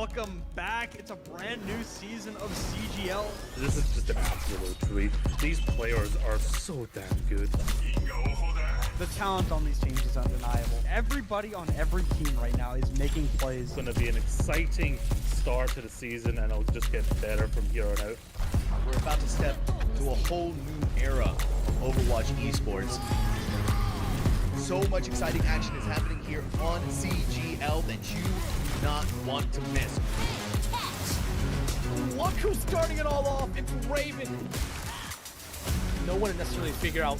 Welcome back. It's a brand new season of CGL. This is just an absolute treat. These players are so damn good. The talent on these teams is undeniable. Everybody on every team right now is making plays. It's going to be an exciting start to the season, and it'll just get better from here on out. We're about to step to a whole new era of Overwatch esports. So much exciting action is happening here on CGL that you do not want to miss. Look who's starting it all off. It's Raven. No one necessarily figure out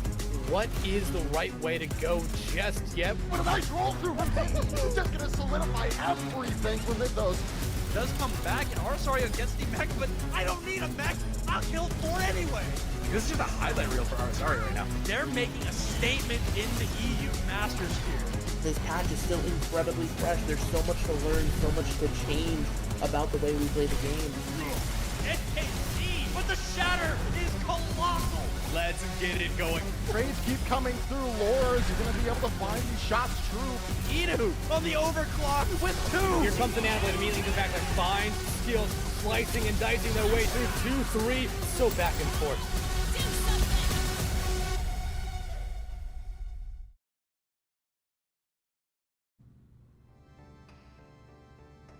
what is the right way to go just yet. What a nice roll through from me. It's just going to solidify everything from those. Does come back, and Arsario gets the mech, but I don't need a mech. I'll kill 4 anyway. This is just a highlight reel for Arsario right now. They're making a statement in the EU Masters here. This patch is still incredibly fresh. There's so much to learn, so much to change about the way we play the game. SKC, but the shatter is colossal. Let's get it going. Trades keep coming through. Lores, you're going to be able to find these shots true. Idu on the overclock with 2. Here comes an athlete immediately goes back to finds skills, slicing and dicing their way through 2-3. So back and forth.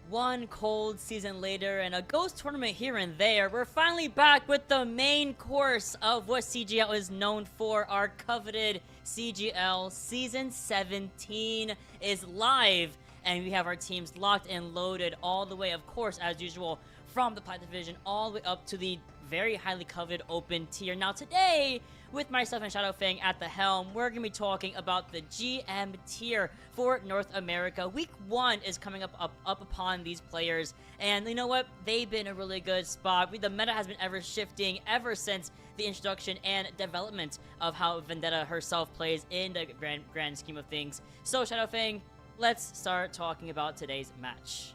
One cold season later and a ghost tournament here and there, we're finally back with the main course of what CGL is known for. Our coveted CGL Season 17 is live, and we have our teams locked and loaded all the way, of course, as usual, from the Plat Division all the way up to the very highly coveted open tier. Now today, with myself and Shadowfang at the helm, we're going to be talking about the GM tier for North America. Week 1 is coming up upon these players, and you know what? They've been in a really good spot. The meta has been ever shifting ever since the introduction and development of how Vendetta herself plays in the grand scheme of things. So Shadowfang, let's start talking about today's match.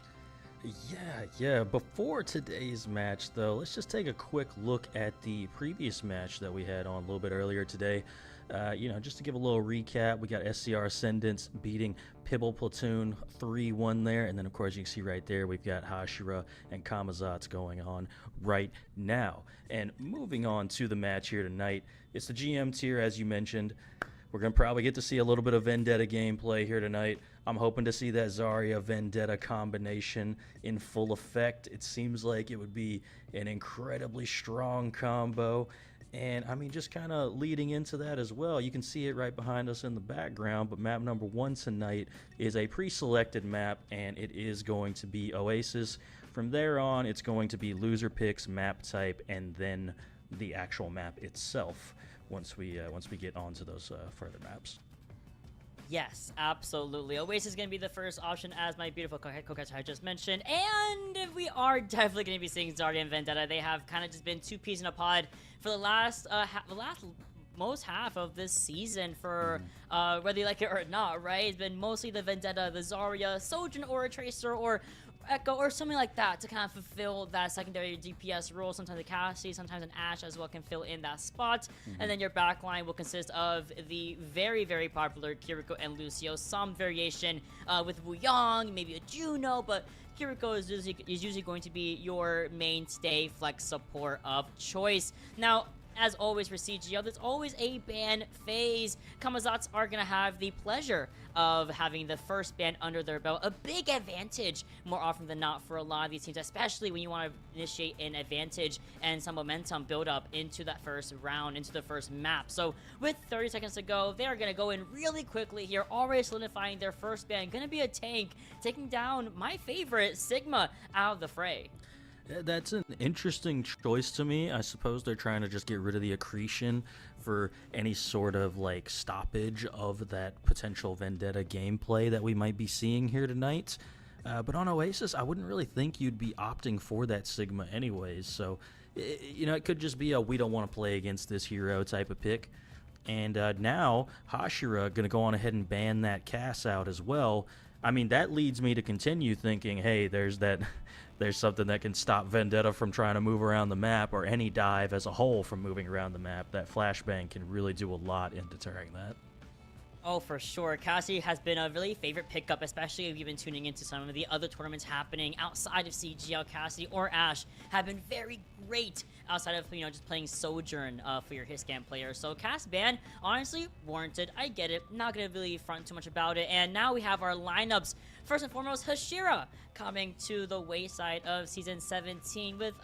Yeah. Before today's match, though, let's just take a quick look at the previous match that we had on a little bit earlier today. Just to give a little recap, we got SCR Ascendants beating Pibble Platoon 3-1 there, and then of course you can see right there we've got Hashira and Camazotz going on right now. And moving on to the match here tonight, it's the GM tier, as you mentioned. We're going to probably get to see a little bit of Vendetta gameplay here tonight. I'm hoping to see that Zarya Vendetta combination in full effect. It seems like it would be an incredibly strong combo. And I mean, just kind of leading into that as well, you can see it right behind us in the background, but map number 1 tonight is a pre-selected map, and it is going to be Oasis. From there on, it's going to be loser picks, map type, and then the actual map itself once we get onto those further maps. Yes, absolutely. Oasis is going to be the first option, as my beautiful co-catcher had just mentioned. And we are definitely going to be seeing Zarya and Vendetta. They have kind of just been two peas in a pod for the last most half of this season, for whether you like it or not, right? It's been mostly the Vendetta, the Zarya, Sojourn, or a Tracer, or Echo, or something like that to kind of fulfill that secondary DPS role. Sometimes a Cassie, sometimes an Ashe as well can fill in that spot. And then your backline will consist of the very, very popular Kiriko and Lucio. Some variation with Wu Yang, maybe a Juno, but Kiriko is usually going to be your mainstay flex support of choice. Now, as always for CGL, there's always a ban phase. Camazotz are going to have the pleasure of having the first ban under their belt. A big advantage more often than not for a lot of these teams, especially when you want to initiate an advantage and some momentum build up into that first round, into the first map. So with 30 seconds to go, they are going to go in really quickly here, already solidifying their first ban. Going to be a tank, taking down my favorite, Sigma, out of the fray. That's an interesting choice to me. I suppose they're trying to just get rid of the accretion for any sort of like stoppage of that potential Vendetta gameplay that we might be seeing here tonight. But on Oasis, I wouldn't really think you'd be opting for that Sigma anyways. So, it could just be a we don't want to play against this hero type of pick. And now Hashira going to go on ahead and ban that Cass out as well. I mean, that leads me to continue thinking, hey, there's something that can stop Vendetta from trying to move around the map, or any dive as a whole from moving around the map. That flashbang can really do a lot in deterring that. Oh, for sure. Cassie has been a really favorite pickup, especially if you've been tuning into some of the other tournaments happening outside of CGL. Cassie or Ashe have been very great outside of, just playing Sojourn for your Hiscan players. So Cass ban, honestly, warranted. I get it. Not going to really front too much about it. And now we have our lineups. First and foremost, Hashira coming to the wayside of Season 17 with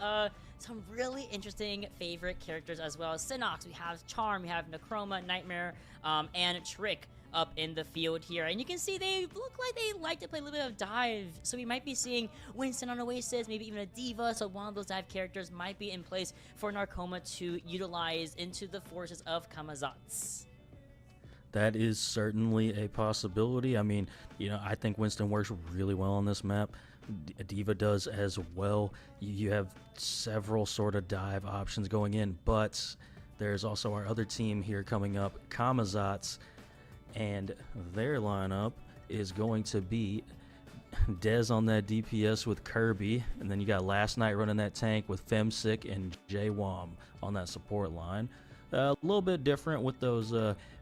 some really interesting favorite characters as well. Synox, we have Charm, we have Necroma, Nightmare, and Trick up in the field here. And you can see they look like they like to play a little bit of dive. So we might be seeing Winston on Oasis, maybe even a Diva. So one of those dive characters might be in place for Narcoma to utilize into the forces of Camazotz. That is certainly a possibility. I mean, I think Winston works really well on this map. Diva does as well. You have several sort of dive options going in, but there's also our other team here coming up, Camazotz, and their lineup is going to be Dez on that DPS with Kirby, and then you got Last Night running that tank with Femsick and J-Wom on that support line. A little bit different with those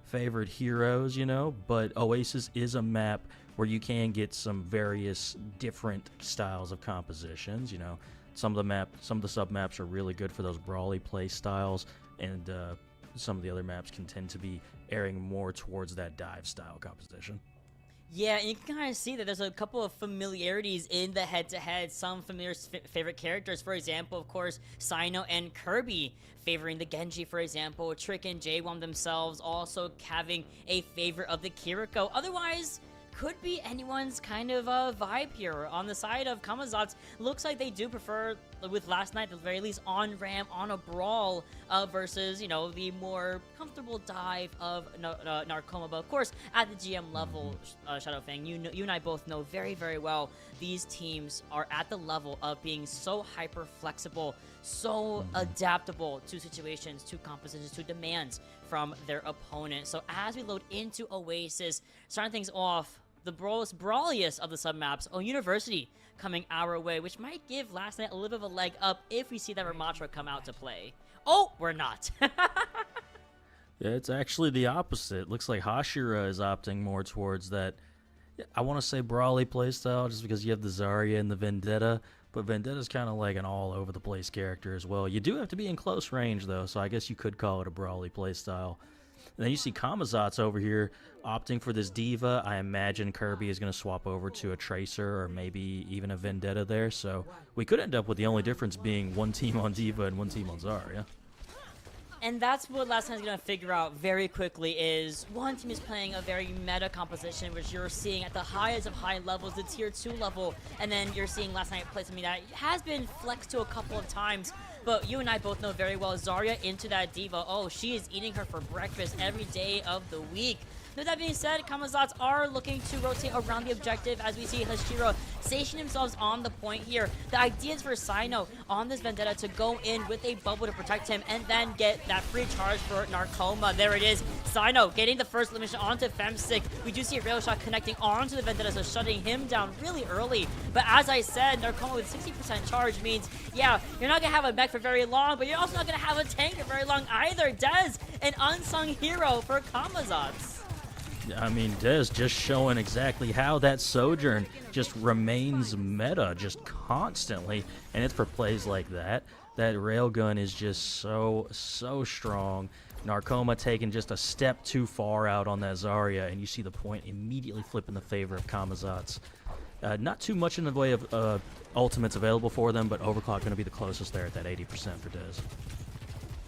favorite heroes, but Oasis is a map where you can get some various different styles of compositions. Some of the sub maps are really good for those brawly play styles, and some of the other maps can tend to be airing more towards that dive style composition. Yeah, and you can kind of see that there's a couple of familiarities in the head-to-head. Some familiar favorite characters, for example, of course, Cyno and Kirby favoring the Genji, for example. Trick and J1 themselves also having a favorite of the Kiriko. Otherwise, could be anyone's kind of vibe here. On the side of Camazotz, looks like they do prefer, with last night at the very least, on ramp, on a brawl, versus, you know, the more comfortable dive of Narcoma. But of course, at the GM level, Shadowfang, you and I both know very, very well, these teams are at the level of being so hyper flexible, so adaptable to situations, to compositions, to demands from their opponent. So as we load into Oasis, starting things off, the brawliest of the submaps, University coming our way, which might give last night a little bit of a leg up if we see that Ramatra come out to play. Oh, we're not. Yeah, it's actually the opposite. Looks like Hashira is opting more towards that, I want to say brawly playstyle, just because you have the Zarya and the Vendetta, but Vendetta's kind of like an all-over-the-place character as well. You do have to be in close range, though, so I guess you could call it a brawly playstyle. And then you see Camazotz over here opting for this Diva. I imagine Kirby is going to swap over to a Tracer or maybe even a Vendetta there. So we could end up with the only difference being one team on Diva and one team on Zarya. And that's what last time's going to figure out very quickly is one team is playing a very meta composition, which you're seeing at the highest of high levels, the tier 2 level, and then you're seeing last night play something that has been flexed to a couple of times. But you and I both know very well, Zarya into that Diva, oh, she is eating her for breakfast every day of the week. With that being said, Camazotz are looking to rotate around the objective as we see Hashira station themselves on the point here. The idea is for Cyno on this Vendetta to go in with a bubble to protect him and then get that free charge for Narcoma. There it is. Cyno getting the first elimination onto Femsick. We do see a rail shot connecting onto the Vendetta, so shutting him down really early. But as I said, Narcoma with 60% charge means, yeah, you're not going to have a mech for very long, but you're also not going to have a tank for very long either. Dez, an unsung hero for Camazotz. I mean, Dez just showing exactly how that Sojourn just remains meta just constantly, and it's for plays like that. That railgun is just so strong. Narcoma taking just a step too far out on that Zarya, and you see the point immediately flip in the favor of Camazotz. Not too much in the way of ultimates available for them, but Overclock going to be the closest there at that 80% for Dez.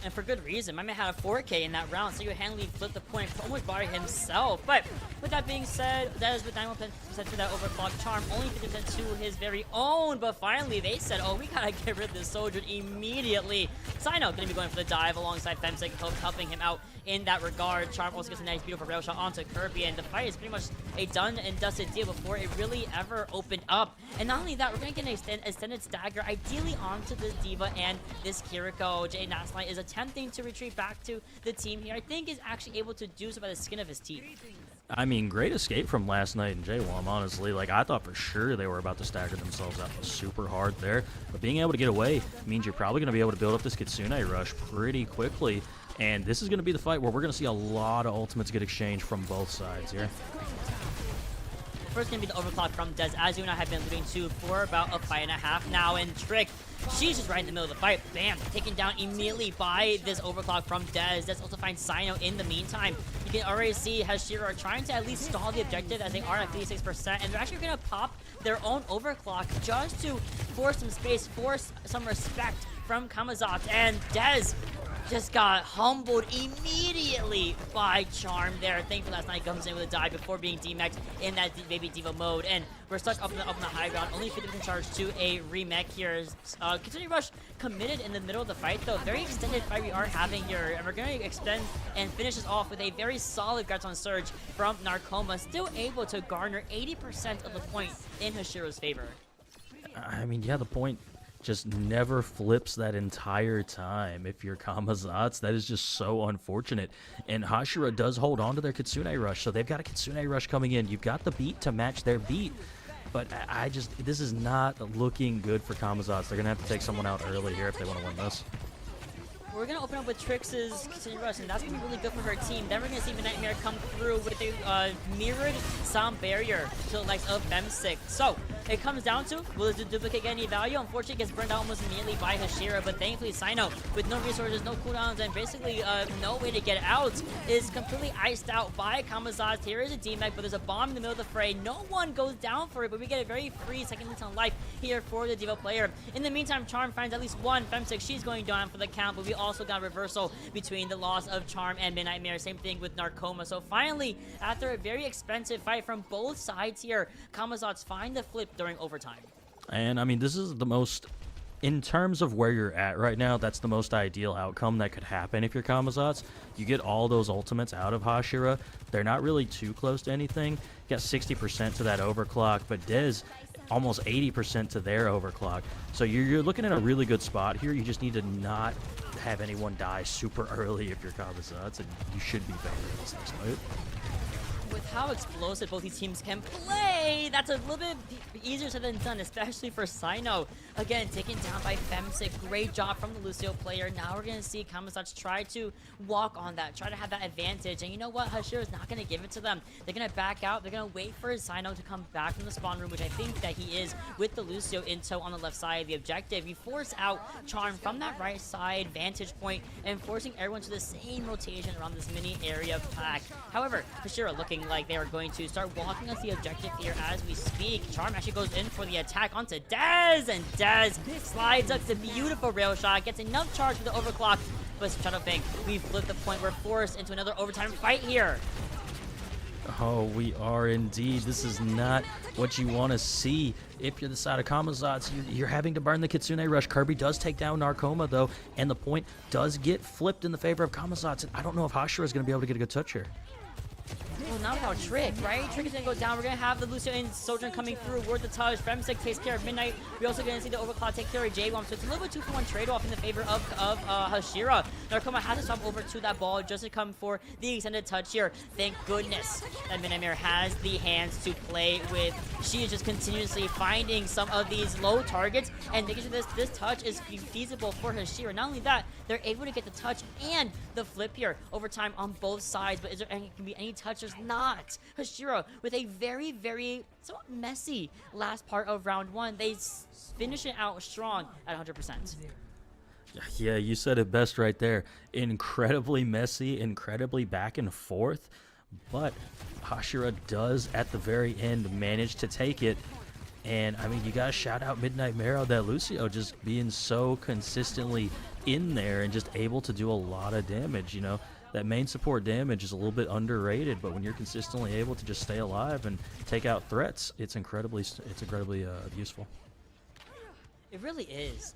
And for good reason. My man had a 4K in that round, so you handily flipped the point almost by himself. But with that being said, that is with 91% for that overclock charm, only 50% to his very own. But finally, they said, oh, we gotta get rid of this soldier immediately. Cyno gonna be going for the dive alongside Femsick, helping him out in that regard. Charm also gets a nice, beautiful rail shot onto Kirby, and the fight is pretty much a done and dusted deal before it really ever opened up. And not only that, we're gonna get an extended stagger, ideally onto this Diva and this Kiriko. Jay Naslite is attempting to retreat back to the team here. I think is actually able to do so by the skin of his teeth. I mean, great escape from last night in J-Wom, honestly. Like, I thought for sure they were about to stagger themselves out super hard there. But being able to get away means you're probably going to be able to build up this Kitsune rush pretty quickly. And this is going to be the fight where we're going to see a lot of ultimates get exchanged from both sides here. First going to be the overclock from Dez, as you and I have been alluding to for about a fight and a half now. And Trick, she's just right in the middle of the fight. Bam! Taken down immediately by this overclock from Dez. Dez also finds Cyno in the meantime. You can already see Hashira trying to at least stall the objective as they are at 36%. And they're actually going to pop their own overclock just to force some space, force some respect from Camazotz. And Dez just got humbled immediately by Charm there. Thankfully, last night comes in with a dive before being DMAxed in that Baby Diva mode. And we're stuck up in the high ground. Only 50% charge to a remake here. Kitsune Rush committed in the middle of the fight, though. Very extended fight we are having here. And we're going to extend and finish this off with a very solid Graton Surge from Narcoma. Still able to garner 80% of the point in Hashira's favor. I mean, yeah, the point just never flips that entire time. If you're Camazotz, that is just so unfortunate. And Hashira does hold on to their Kitsune Rush, so they've got a Kitsune Rush coming in. You've got the beat to match their beat, but this is not looking good for Camazotz. They're gonna have to take someone out early here if they want to win this. We're going to open up with Trix's Kitsune Rush, and that's going to be really good for her team. Then we're going to see the Nightmare come through with a mirrored sound barrier to the likes of Femsick. So, it comes down to, will the duplicate get any value? Unfortunately, it gets burned out almost immediately by Hashira, but thankfully Sino, with no resources, no cooldowns, and basically no way to get out, is completely iced out by Camazotz. Here is a D-Mech, but there's a bomb in the middle of the fray. No one goes down for it, but we get a very free second lease on life here for the D.Va player. In the meantime, Charm finds at least one Femsick. She's going down for the count, but we also got a reversal between the loss of Charm and Midnight Mare. Same thing with Narcoma. So finally, after a very expensive fight from both sides here, Camazotz find the flip during overtime. And I mean, this is the most, in terms of where you're at right now, that's the most ideal outcome that could happen if you're Camazotz. You get all those ultimates out of Hashira. They're not really too close to anything. You got 60% to that overclock, but Dez almost 80% to their overclock. So you're looking at a really good spot here. You just need to not have anyone die super early if you're Camazotz, and you should be favoring this fight. With how explosive both these teams can play, that's a little bit easier said than done, especially for Sino. Again, taken down by Femsick. Great job from the Lucio player. Now we're going to see Camazotz try to walk on that, try to have that advantage. And you know what? Hashira is not going to give it to them. They're going to back out. They're going to wait for Sino to come back from the spawn room, which I think that he is with the Lucio in tow on the left side of the objective. You force out Charm from that right side vantage point and forcing everyone to the same rotation around this mini area of pack. However, Hashira looking like they are going to start walking us the objective here as we speak. Charm actually goes in for the attack onto Dez, and Dez slides up. It's a beautiful rail shot, gets enough charge for the overclock, but Shadow Fang, we've flipped the point. We're forced into another overtime fight here. Oh, we are indeed. This is not what you want to see if you're the side of Camazotz. You're having to burn the Kitsune Rush. Kirby does take down Narcoma, though, and the point does get flipped in the favor of Camazotz. And I don't know if Hashira is going to be able to get a good touch here. Well, not without Trick, right? Trick is going to go down. We're going to have the Lucio and Sojourn coming through. Word the touch. Femsick takes care of Midnight. We're also going to see the Overclock take care of J-Bomb. So it's a little bit 2-for-1 trade-off in the favor of Hashira. Narcoma has to swap over to that ball just to come for the extended touch here. Thank goodness that Midnight Mare has the hands to play with. She is just continuously finding some of these low targets and making sure this touch is feasible for Hashira. Not only that, they're able to get the touch and the flip here over time on both sides. But is there any, can be any touch? There's not. Hashira with a very, very somewhat messy last part of round one. They finish it out strong at 100%. Yeah, you said it best right there. Incredibly messy, incredibly back and forth, but Hashira does at the very end manage to take it. And I mean, you gotta shout out Midnight Mare, that Lucio just being so consistently in there and just able to do a lot of damage. You know, that main support damage is a little bit underrated, but when you're consistently able to just stay alive and take out threats, it's incredibly useful. It really is.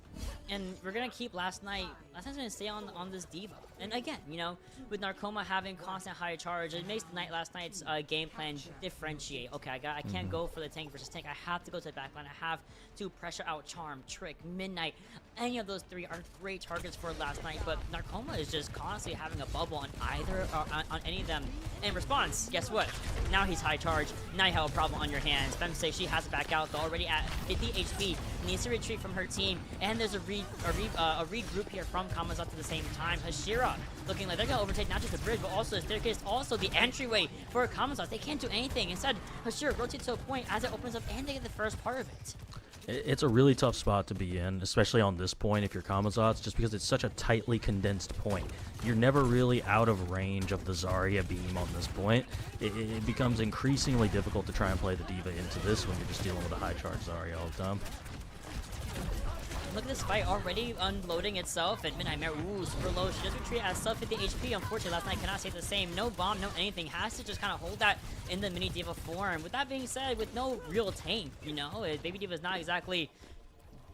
And we're going to keep last night's going to stay on this D.Va. And again, you know, with Narcoma having constant high charge, it makes last night's game plan differentiate. Okay, I can't go for the tank versus tank. I have to go to the backline. I have to pressure out Charm, Trick, Midnight. Any of those three are great targets for last night, but Narcoma is just constantly having a bubble on either or on any of them. In response, guess what? Now he's high charge. Now you have a problem on your hands. Femsick, she has to back out, though, already at 50 HP. Needs to retreat from her team, and there's a regroup here from Camazotz at the same time. Hashira looking like they're going to overtake not just the bridge, but also the staircase, also the entryway for Camazotz. They can't do anything. Instead, Hashira rotates to a point as it opens up, and they get the first part of it. It's a really tough spot to be in, especially on this point if you're Camazotz, just because it's such a tightly condensed point. You're never really out of range of the Zarya beam on this point. It becomes increasingly difficult to try and play the D.Va into this when you're just dealing with a high charge Zarya all the time. Look at this fight already unloading itself, and Midnight Mare, ooh, super low. She does retreat at sub 50 HP. Unfortunately, last night cannot say the same. No bomb, no anything. Has to just kind of hold that in the mini D.Va form. With that being said, with no real tank, you know, Baby D.Va's not exactly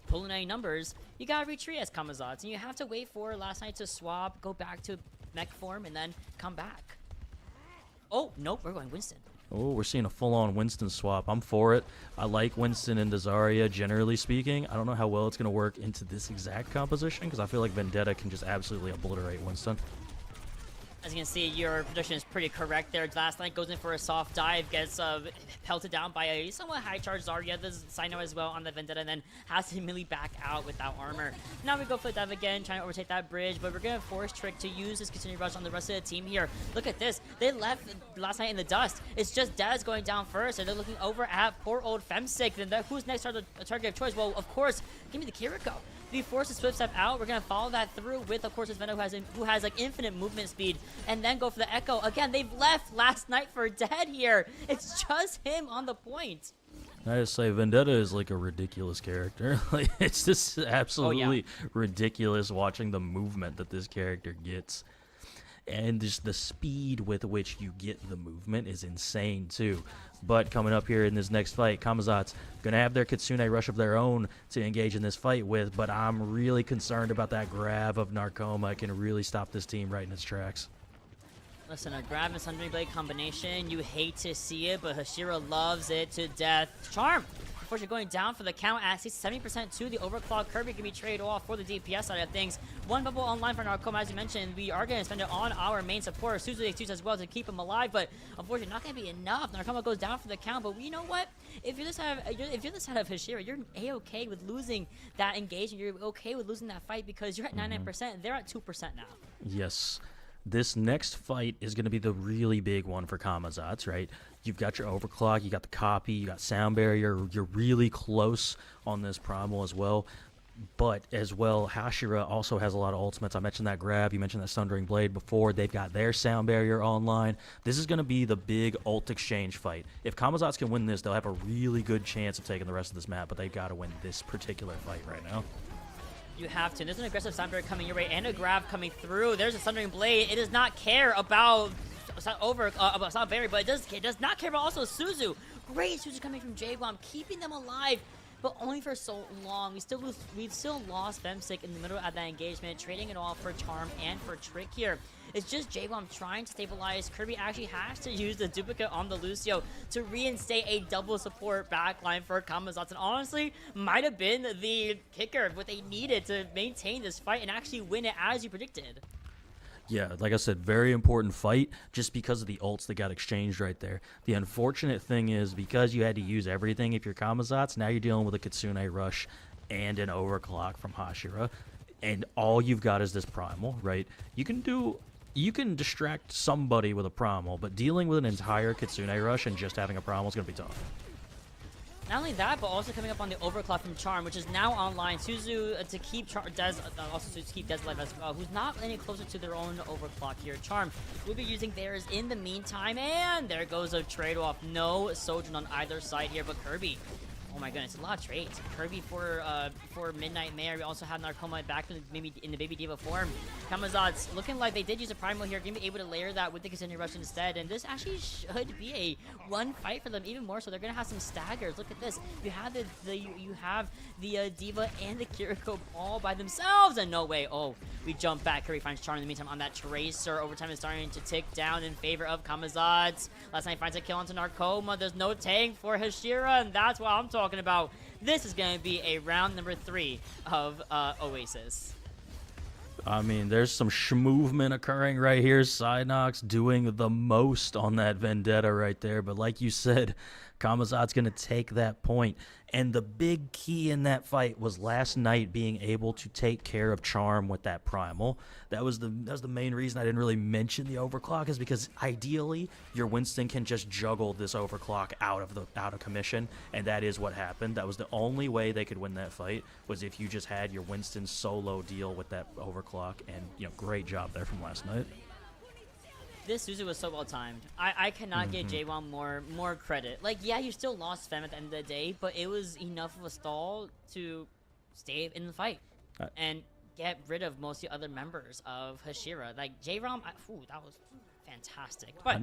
pulling any numbers. You gotta retreat as Camazotz, and you have to wait for last night to swap, go back to mech form, and then come back. Oh, nope, we're going Winston. Oh, we're seeing a full-on Winston swap. I'm for it. I like Winston and Zarya, generally speaking. I don't know how well it's going to work into this exact composition, because I feel like Vendetta can just absolutely obliterate Winston. As you can see, your prediction is pretty correct there. Last Night goes in for a soft dive, gets pelted down by a somewhat high charge Zarya. There's Sino as well on the Vendetta, and then has to immediately back out without armor. Now we go for the dive again, trying to overtake that bridge, but we're going to force Trick to use this continued rush on the rest of the team here. Look at this. They left Last Night in the dust. It's just Daz going down first, and they're looking over at poor old Femsick. Then who's next target of choice? Well, of course, give me the Kiriko. Be forced to swift step out. We're gonna follow that through with, of course, this Vendetta who has like infinite movement speed, and then go for the Echo again. They've left Last Night for dead here. It's just him on the point. I just say Vendetta is like a ridiculous character. Like, it's just absolutely ridiculous watching the movement that this character gets. And just the speed with which you get the movement is insane too. But coming up here in this next fight, Camazotz gonna have their Kitsune rush of their own to engage in this fight with, but I'm really concerned about that grab of Narcoma. It can really stop this team right in its tracks. Listen, a grab and Sundering Blade combination, you hate to see it, but Hashira loves it to death. Charm! Unfortunately, going down for the count at 70% to the overclock. Kirby can be traded off for the DPS side of things. One bubble online for Narcoma, as you mentioned. We are going to spend it on our main support, Suzu excuse as well, to keep him alive, but unfortunately not going to be enough. Narcoma goes down for the count, but you know what? If you're the side of Hashira, you're A-okay with losing that engagement. You're okay with losing that fight because you're at 99%. They're at 2% now. Yes. This next fight is going to be the really big one for Camazotz, right? You've got your overclock, you got the copy, you got sound barrier. You're really close on this primal as well. But as well, Hashira also has a lot of ultimates. I mentioned that grab, you mentioned that Sundering Blade before. They've got their sound barrier online. This is going to be the big ult exchange fight. If Camazotz can win this, they'll have a really good chance of taking the rest of this map, but they've got to win this particular fight right now. You have to. There's an aggressive sound barrier coming your way and a grab coming through. There's a Sundering Blade. It does not care about about sound barrier, but it does not care about also Suzu. Great Suzu coming from J-Bomb, keeping them alive, but only for so long. We've still lost Femsick in the middle of that engagement, trading it all for Charm and for Trick here. It's just J-Bomb trying to stabilize. Kirby actually has to use the duplicate on the Lucio to reinstate a double support backline for Camazotz, and honestly, might have been the kicker of what they needed to maintain this fight and actually win it as you predicted. Yeah, like I said, very important fight just because of the ults that got exchanged right there. The unfortunate thing is because you had to use everything if you're Camazotz, now you're dealing with a Kitsune rush and an overclock from Hashira, and all you've got is this primal, right? You can distract somebody with a primal, but dealing with an entire Kitsune rush and just having a primal is going to be tough. Not only that, but also coming up on the overclock from Charm, which is now online. Suzu to keep Dez, also to keep Dez alive as well, who's not any closer to their own overclock here. Charm will be using theirs in the meantime, and there goes a trade-off. No Sojourn on either side here, but Kirby. Oh my goodness, a lot of trades. Kirby for Midnight Mare. We also have Narcoma back maybe in the Baby Diva form. Camazotz looking like they did use a primal here. Going to be able to layer that with the Kitsune Rush instead. And this actually should be a one fight for them even more so. They're going to have some staggers. Look at this. You have the Diva and the Kiriko all by themselves. And no way. Oh, we jump back. Kirby finds Charm in the meantime on that Tracer. Overtime is starting to tick down in favor of Camazotz. Last Night finds a kill onto Narcoma. There's no tank for Hashira, and that's what I'm talking about. This is going to be a round number 3 of Oasis. I mean, there's some movement occurring right here. Cynox doing the most on that Vendetta right there. But like you said, Camazotz going to take that point. And the big key in that fight was Last Night being able to take care of Charm with that primal. That was the main reason I didn't really mention the overclock, is because ideally your Winston can just juggle this overclock out of commission, and that is what happened. That was the only way they could win that fight, was if you just had your Winston solo deal with that overclock. And great job there from Last Night. This Suzu was so well timed. I cannot give J1 more credit. Like, yeah, you still lost Fem at the end of the day, but it was enough of a stall to stay in the fight and get rid of most of the other members of Hashira. Like, J-Rom, that was fantastic. But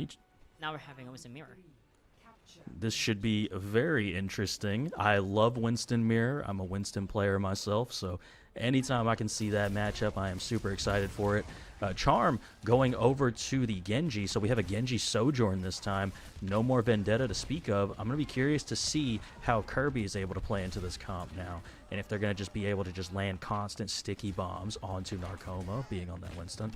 now we're having a Winston Mirror. This should be very interesting. I love Winston Mirror. I'm a Winston player myself, so anytime I can see that matchup, I am super excited for it. Charm going over to the Genji, so we have a Genji Sojourn this time. No more Vendetta to speak of. I'm going to be curious to see how Kirby is able to play into this comp now, and if they're going to just be able to just land constant sticky bombs onto Narcoma, being on that Winston.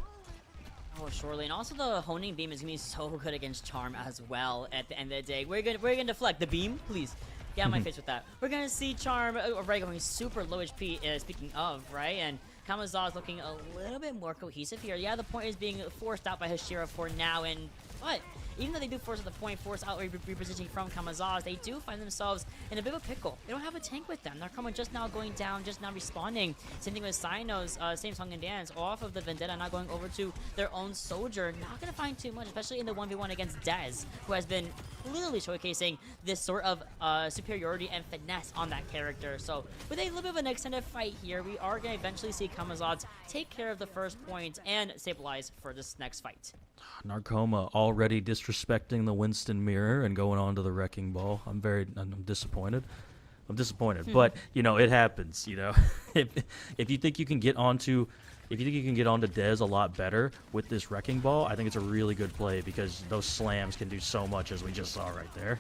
Oh, surely. And also the honing beam is gonna be so good against Charm as well at the end of the day. We're gonna deflect the beam, please. Get out my face with that. We're gonna see Charm already going super low HP, speaking of, right? And Camazotz looking a little bit more cohesive here. Yeah, the point is being forced out by Hashira for now, and but even though they do force out the point, force out repositioning from Camazotz, they do find themselves in a bit of a pickle. They don't have a tank with them. Narcoma just now going down, just now respawning. Same thing with Cyno's, same song and dance, off of the Vendetta, not going over to their own Soldier. Not going to find too much, especially in the 1v1 against Dez, who has been clearly showcasing this sort of superiority and finesse on that character. So with a little bit of an extended fight here, we are going to eventually see Camazotz take care of the first point and stabilize for this next fight. Narcoma already disrespecting the Winston mirror and going on to the Wrecking Ball. I'm disappointed. But you know, it happens. You know, if you think you can get onto Dez a lot better with this Wrecking Ball, I think it's a really good play because those slams can do so much, as we just saw right there.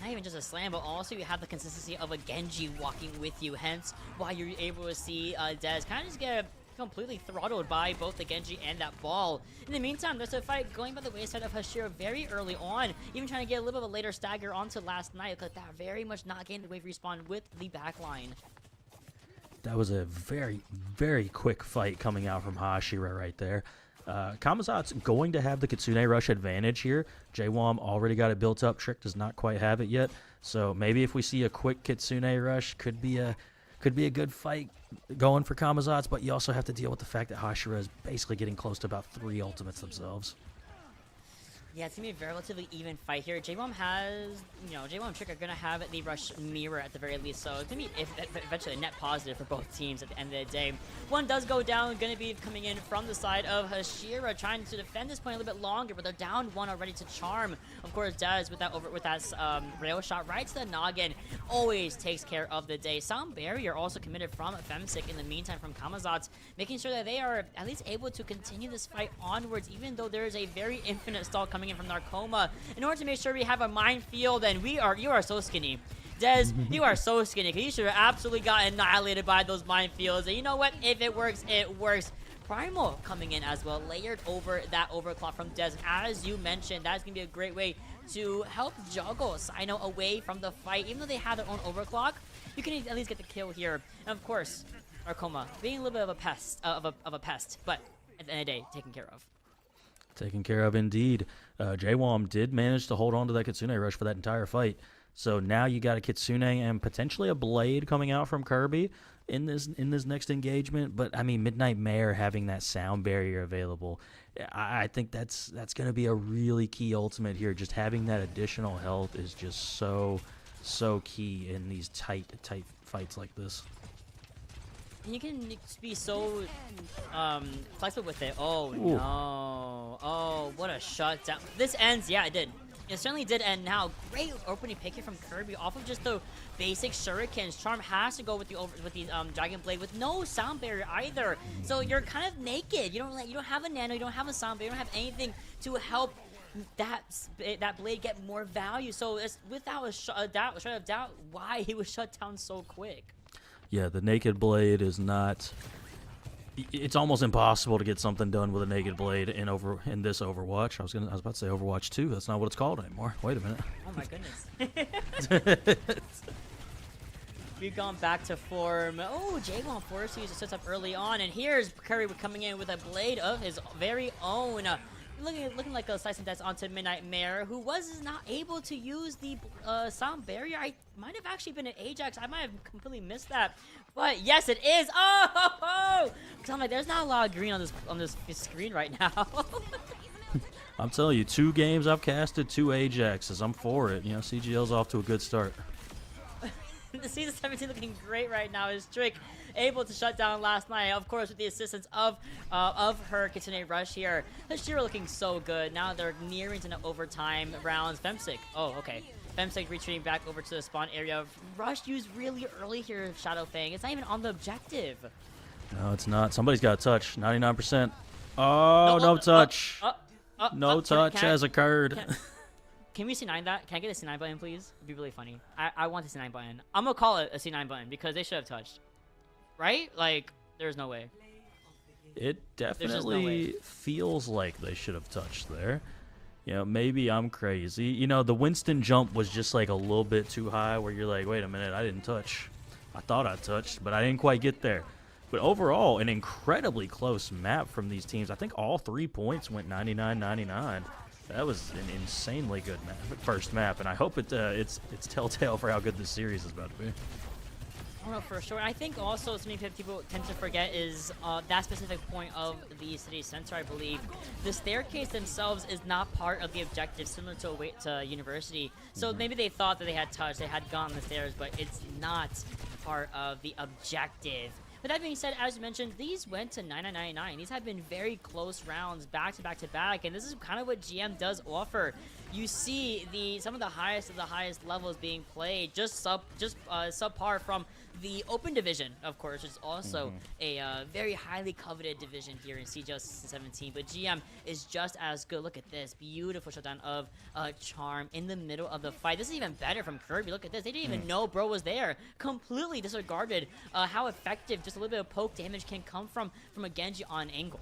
Not even just a slam, but also you have the consistency of a Genji walking with you. Hence, why you're able to see Dez kind of just get completely throttled by both the Genji and that ball. In the meantime, there's a fight going by the wayside of Hashira very early on, even trying to get a little bit of a later stagger onto last night. Look at that, very much not getting the wave respawn with the backline. That was a very, very quick fight coming out from Hashira right there. Camazotz going to have the Kitsune Rush advantage here. JWOM already got it built up. Trick does not quite have it yet. So maybe if we see a quick Kitsune Rush, could be a good fight going for Camazotz, but you also have to deal with the fact that Hashira is basically getting close to about 3 ultimates themselves. Yeah, it's going to be a relatively even fight here. JWOM has, JWOM and Trick are going to have the rush mirror at the very least, so it's going to be eventually a net positive for both teams at the end of the day. One does go down, going to be coming in from the side of Hashira, trying to defend this point a little bit longer, but they're down one already to Charm. Of course, Dez with that rail shot right to the noggin always takes care of the day. Sound barrier also committed from Femsick in the meantime from Camazotz, making sure that they are at least able to continue this fight onwards, even though there is a very infinite stall coming in from Narcoma, in order to make sure we have a minefield. And you are so skinny, Dez. You are so skinny, because you should have absolutely got annihilated by those minefields. And you know what? If it works, it works. Primal coming in as well, layered over that overclock from Dez. As you mentioned, that's going to be a great way to help juggle Cyno away from the fight. Even though they have their own overclock, you can at least get the kill here. And of course, Narcoma being a little bit of a pest, but at the end of the day, taken care of. Taken care of indeed. JWOM did manage to hold on to that Kitsune Rush for that entire fight. So now you got a Kitsune and potentially a Blade coming out from Kirby in this next engagement. But I mean, Midnight Mare having that sound barrier available, I think that's going to be a really key ultimate here. Just having that additional health is just so key in these tight fights like this. And you can be so flexible with it. Oh, Ooh. no. Oh, what a shutdown. This ends. Yeah, it did. It certainly did end now. Great opening pick here from Kirby off of just the basic shurikens. Charm has to go with the Dragon Blade with no sound barrier either. So you're kind of naked. You don't have a nano. You don't have a sound barrier. You don't have anything to help that blade get more value. So it's without a shut of doubt why he was shut down so quick. Yeah, the Naked Blade is not... It's almost impossible to get something done with a Naked Blade in this Overwatch. I was about to say Overwatch 2. That's not what it's called anymore. Wait a minute. Oh my goodness. We've gone back to form. Oh, JWOM forced to use a set up early on, and here's Curry coming in with a blade of his very own. Looking like a slice and dice onto Midnight Mare, who was not able to use the sound barrier. I might have actually been an Ajax. I might have completely missed that. But yes, it is. Oh! Because I'm like, there's not a lot of green on this screen right now. I'm telling you, 2 games I've casted, 2 Ajaxes. I'm for it. CGL's off to a good start. The Season 17 looking great right now. Is Trick able to shut down last night, of course, with the assistance of her Kitsune Rush here. Hashira looking so good. Now they're nearing to the overtime rounds. Femsick. Oh, okay. Femsick retreating back over to the spawn area. Rush used really early here, Shadow Fang. It's not even on the objective. No, it's not. Somebody's got a touch. 99%. Oh, no touch. No touch has occurred. Can we C9 that? Can I get a C9 button, please? It'd be really funny. I want the C9 button. I'm gonna call it a C9 button because they should have touched. Right? Like, there's no way. It just no definitely way. feels like they should have touched there. You know, maybe I'm crazy. You know, the Winston jump was just like a little bit too high where you're like, wait a minute, I didn't touch. I thought I touched, but I didn't quite get there. But overall, an incredibly close map from these teams. I think all 3 points went 99-99. That was an insanely good first map, and I hope it's telltale for how good this series is about to be. Oh, no, for sure. I think also something that people tend to forget is that specific point of the city center, I believe. The staircase themselves is not part of the objective, similar to university. So maybe they thought that they had touched, they had gone the stairs, but it's not part of the objective. But that being said, as you mentioned, these went to 99.99. These have been very close rounds, back to back to back, and this is kind of what GM does offer. You see some of the highest levels being played, just subpar from the open division, of course, which is also a very highly coveted division here in CGL S17. But GM is just as good. Look at this beautiful shutdown of Charm in the middle of the fight. This is even better from Kirby. Look at this. They didn't even know Bro was there. Completely disregarded how effective just a little bit of poke damage can come from a Genji on angle.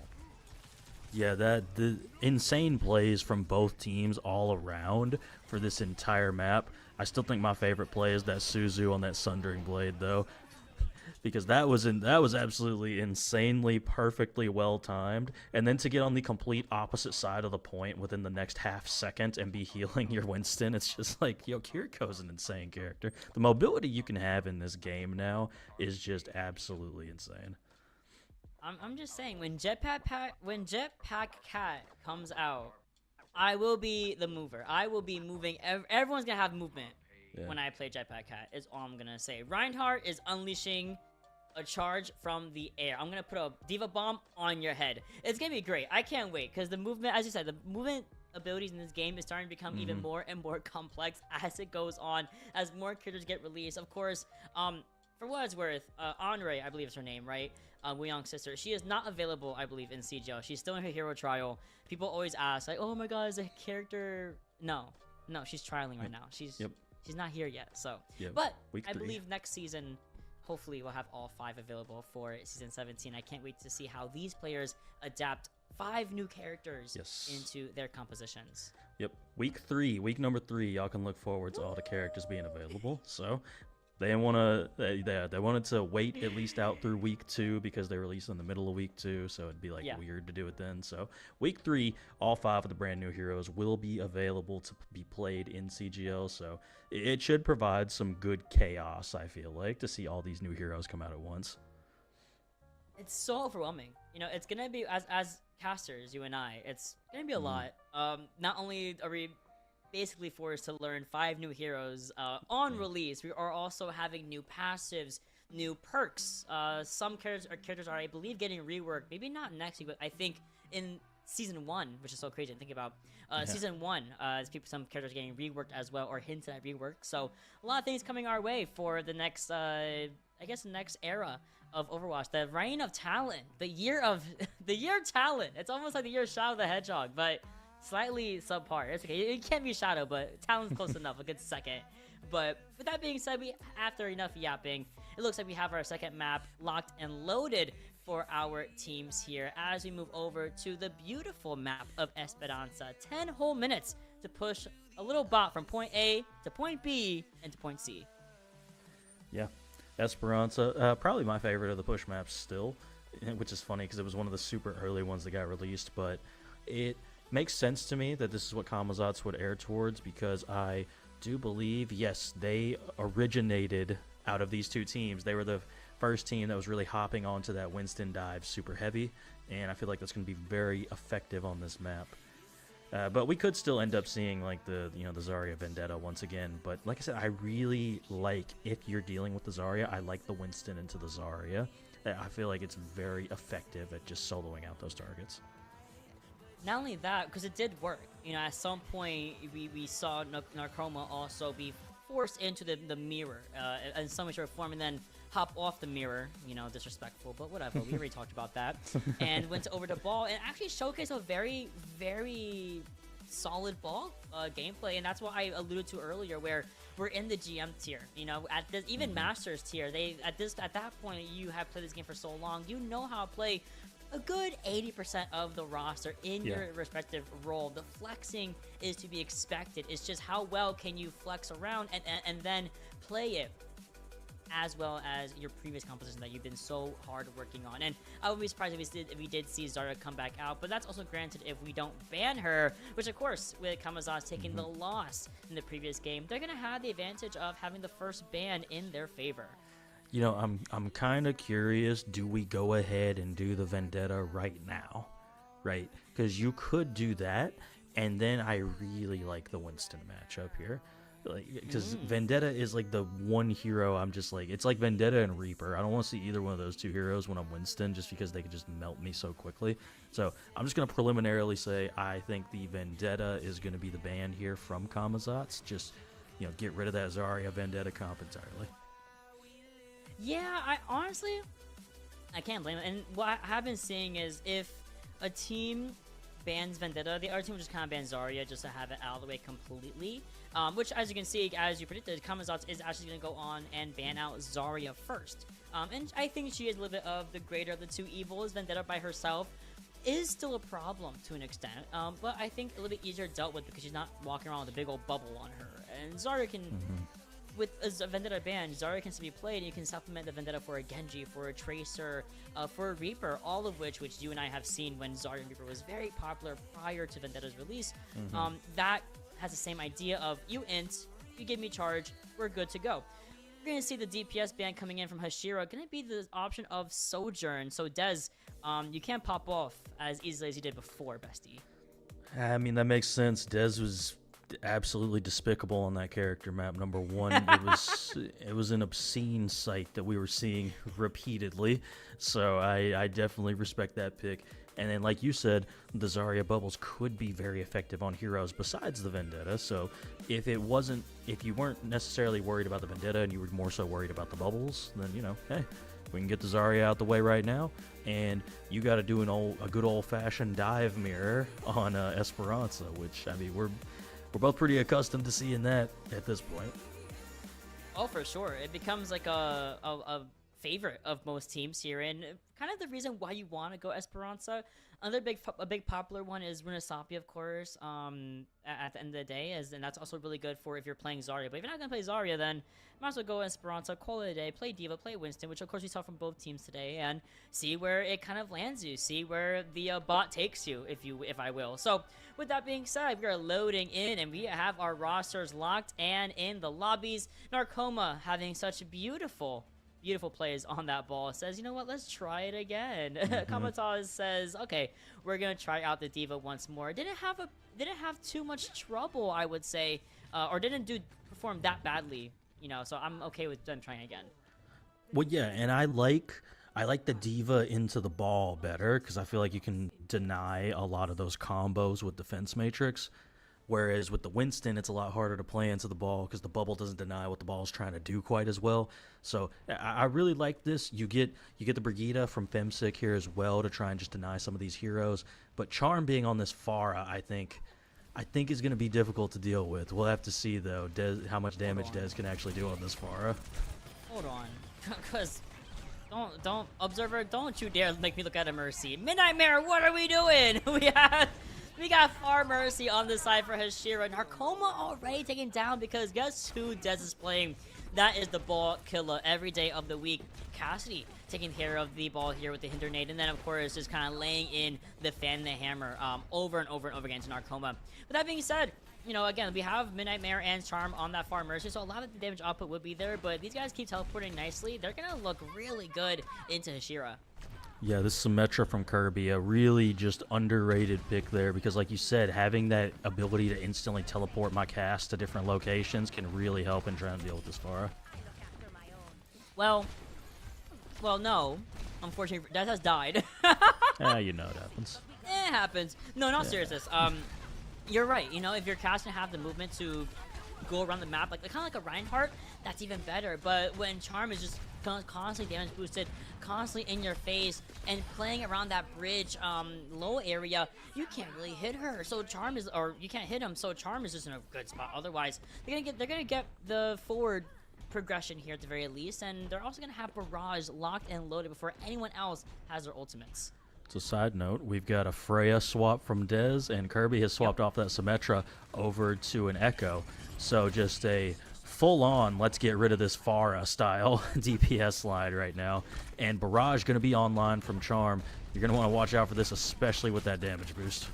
Yeah, the insane plays from both teams all around for this entire map. I still think my favorite play is that Suzu on that Sundering Blade, though, because that was absolutely insanely perfectly well timed. And then to get on the complete opposite side of the point within the next half second and be healing your Winston, it's just like, yo, Kiriko's an insane character. The mobility you can have in this game now is just absolutely insane. I'm just saying, when Jetpack Cat comes out, I will be the mover. I will be moving. Everyone's gonna have movement when I play Jetpack Cat. Is all I'm gonna say. Reinhardt is unleashing a charge from the air. I'm gonna put a Diva Bomb on your head. It's gonna be great. I can't wait because the movement, as you said, the movement abilities in this game is starting to become even more and more complex as it goes on, as more characters get released. Of course, for what it's worth, Andre, I believe is her name, right? Wooyoung's sister. She is not available, I believe, in CGL. She's still in her hero trial. People always ask, like, oh my god, is a character... No, she's trialing right now. She's not here yet, so... But I believe next season, hopefully we'll have all 5 available for Season 17. I can't wait to see how these players adapt 5 new characters into their compositions. Yep. Week number 3, y'all can look forward to all the characters being available, so... They wanted to wait at least out through week 2 because they released in the middle of week 2, so it'd be like weird to do it then. So week 3, all 5 of the brand new heroes will be available to be played in CGL. So it should provide some good chaos, I feel like, to see all these new heroes come out at once. It's so overwhelming. You know, it's gonna be as casters, you and I. It's gonna be a lot. Not only are we basically forced to learn 5 new heroes on release, we are also having new passives, new perks. Some characters are, I believe, getting reworked. Maybe not next week, but I think in Season 1, which is so crazy to think about. Season 1, some characters getting reworked as well, or hinted at rework. So a lot of things coming our way for the next, I guess, the next era of Overwatch. The reign of Talon, the year of Talon. It's almost like the year of Shadow the Hedgehog, but slightly subpar. It's okay. It can't be Shadow, but Talon's close enough. A good second. But with that being said, after enough yapping, it looks like we have our second map locked and loaded for our teams here as we move over to the beautiful map of Esperanza. 10 whole minutes to push a little bot from point A to point B and to point C. Yeah, Esperanza, probably my favorite of the push maps still, which is funny because it was one of the super early ones that got released, but it makes sense to me that this is what Camazotz would air towards, because I do believe, yes, they originated out of these 2 teams. They were the first team that was really hopping onto that Winston dive super heavy, and I feel like that's going to be very effective on this map. But we could still end up seeing like the Zarya Vendetta once again. But like I said, I really like, if you're dealing with the Zarya, I like the Winston into the Zarya. I feel like it's very effective at just soloing out those targets. Not only that, because it did work. You know, at some point we saw Narcoma also be forced into the mirror in some way, shape, or form, and then hop off the mirror. You know, disrespectful, but whatever. We already talked about that. And went over to ball and actually showcased a very, very solid ball gameplay, and that's what I alluded to earlier, where we're in the GM tier. You know, at this even Masters tier, at that point you have played this game for so long, you know how to play a good 80% of the roster in your respective role. The flexing is to be expected. It's just how well can you flex around and then play it as well as your previous composition that you've been so hard working on. And I would be surprised if we did see Zarya come back out, but that's also granted if we don't ban her, which of course, with Camazotz taking the loss in the previous game, they're gonna have the advantage of having the first ban in their favor. You know, I'm kind of curious, do we go ahead and do the Vendetta right now? Right? Because you could do that, and then I really like the Winston matchup here. Because Vendetta is like the one hero I'm just like, it's like Vendetta and Reaper. I don't want to see either one of those two heroes when I'm Winston, just because they could just melt me so quickly. So I'm just going to preliminarily say I think the Vendetta is going to be the ban here from Camazotz. Just, you know, get rid of that Zarya Vendetta comp entirely. Yeah, I honestly, I can't blame it. And what I have been seeing is if a team bans Vendetta, the other team will just kind of ban Zarya just to have it out of the way completely. Which, as you can see, as you predicted, Camazotz is actually going to go on and ban out Zarya first. And I think she is a little bit of the greater of the two evils. Vendetta by herself is still a problem to an extent, but I think a little bit easier dealt with because she's not walking around with a big old bubble on her. And Zarya can, with a Vendetta ban, Zarya can still be played, and you can supplement the Vendetta for a Genji, for a Tracer, for a Reaper, all of which you and I have seen when Zarya and Reaper was very popular prior to Vendetta's release. That has the same idea of you int, you give me charge, we're good to go. We're going to see the DPS ban coming in from Hashira, going to be the option of Sojourn. So Dez, you can't pop off as easily as you did before, bestie. I mean, that makes sense. Dez was absolutely despicable on that character map. Number one, it was an obscene sight that we were seeing repeatedly. So I definitely respect that pick. And then, like you said, the Zarya bubbles could be very effective on heroes besides the Vendetta. So if you weren't necessarily worried about the Vendetta and you were more so worried about the bubbles, then, you know, hey, we can get the Zarya out the way right now. And you got to do a good old-fashioned dive mirror on Esperanza, which, I mean, we're both pretty accustomed to seeing that at this point. Oh, for sure. It becomes like a favorite of most teams here, and kind of the reason why you want to go Esperanza. Another big popular one is Runasapi, of course, at the end of the day, and that's also really good for if you're playing Zarya. But if you're not going to play Zarya, then might as well go Esperanza, call it a day, play Diva, play Winston, which of course we saw from both teams today, and see where it kind of lands you, see where the bot takes you, if I will. So with that being said, we are loading in, and we have our rosters locked and in the lobbies. Narcoma having such beautiful plays on that ball, says, you know what, let's try it again. Camazotz says, okay, we're gonna try out the Diva once more. Didn't have too much trouble, I would say, or didn't perform that badly, you know, so I'm okay with them trying again. Well, yeah, and I like the Diva into the ball better because I feel like you can deny a lot of those combos with Defense Matrix. Whereas with the Winston, it's a lot harder to play into the ball because the bubble doesn't deny what the ball is trying to do quite as well. So I really like this. You get the Brigitte from Femsick here as well to try and just deny some of these heroes. But Charm being on this Pharah, I think is going to be difficult to deal with. We'll have to see though how much damage Dez can actually do on this Pharah. Hold on, because don't Observer, don't you dare make me look at a Mercy. Midnight Mare, what are we doing? We got Far Mercy on the side for Hashira. Narcoma already taken down because guess who Dez is playing? That is the ball killer every day of the week. Cassidy taking care of the ball here with the Hinder Nade, and then of course just kind of laying in the Fan the Hammer over and over and over again to Narcoma. But that being said, you know, again, we have Midnight Mare and Charm on that Far Mercy, so a lot of the damage output would be there, but these guys keep teleporting nicely. They're gonna look really good into Hashira. Yeah, this Symmetra from Kirby, a really just underrated pick there because, like you said, having that ability to instantly teleport my cast to different locations can really help in trying to deal with this Pharah. Well, no. Unfortunately, Dez has died. You know it happens. It happens. No, not seriousness. You're right. You know, if your cast can have the movement to go around the map, like kind of like a Reinhardt, that's even better. But when Charm is just constantly damage boosted, constantly in your face, and playing around that bridge low area, you can't really hit her. So Charm is, or you can't hit him. So Charm is just in a good spot. Otherwise, they're gonna get the forward progression here at the very least, and they're also gonna have Barrage locked and loaded before anyone else has their ultimates. So side note, we've got a Freya swap from Dez, and Kirby has swapped off that Symmetra over to an Echo. So just a full-on, let's get rid of this Pharah style DPS slide right now. And Barrage going to be online from Charm. You're going to want to watch out for this, especially with that damage boost.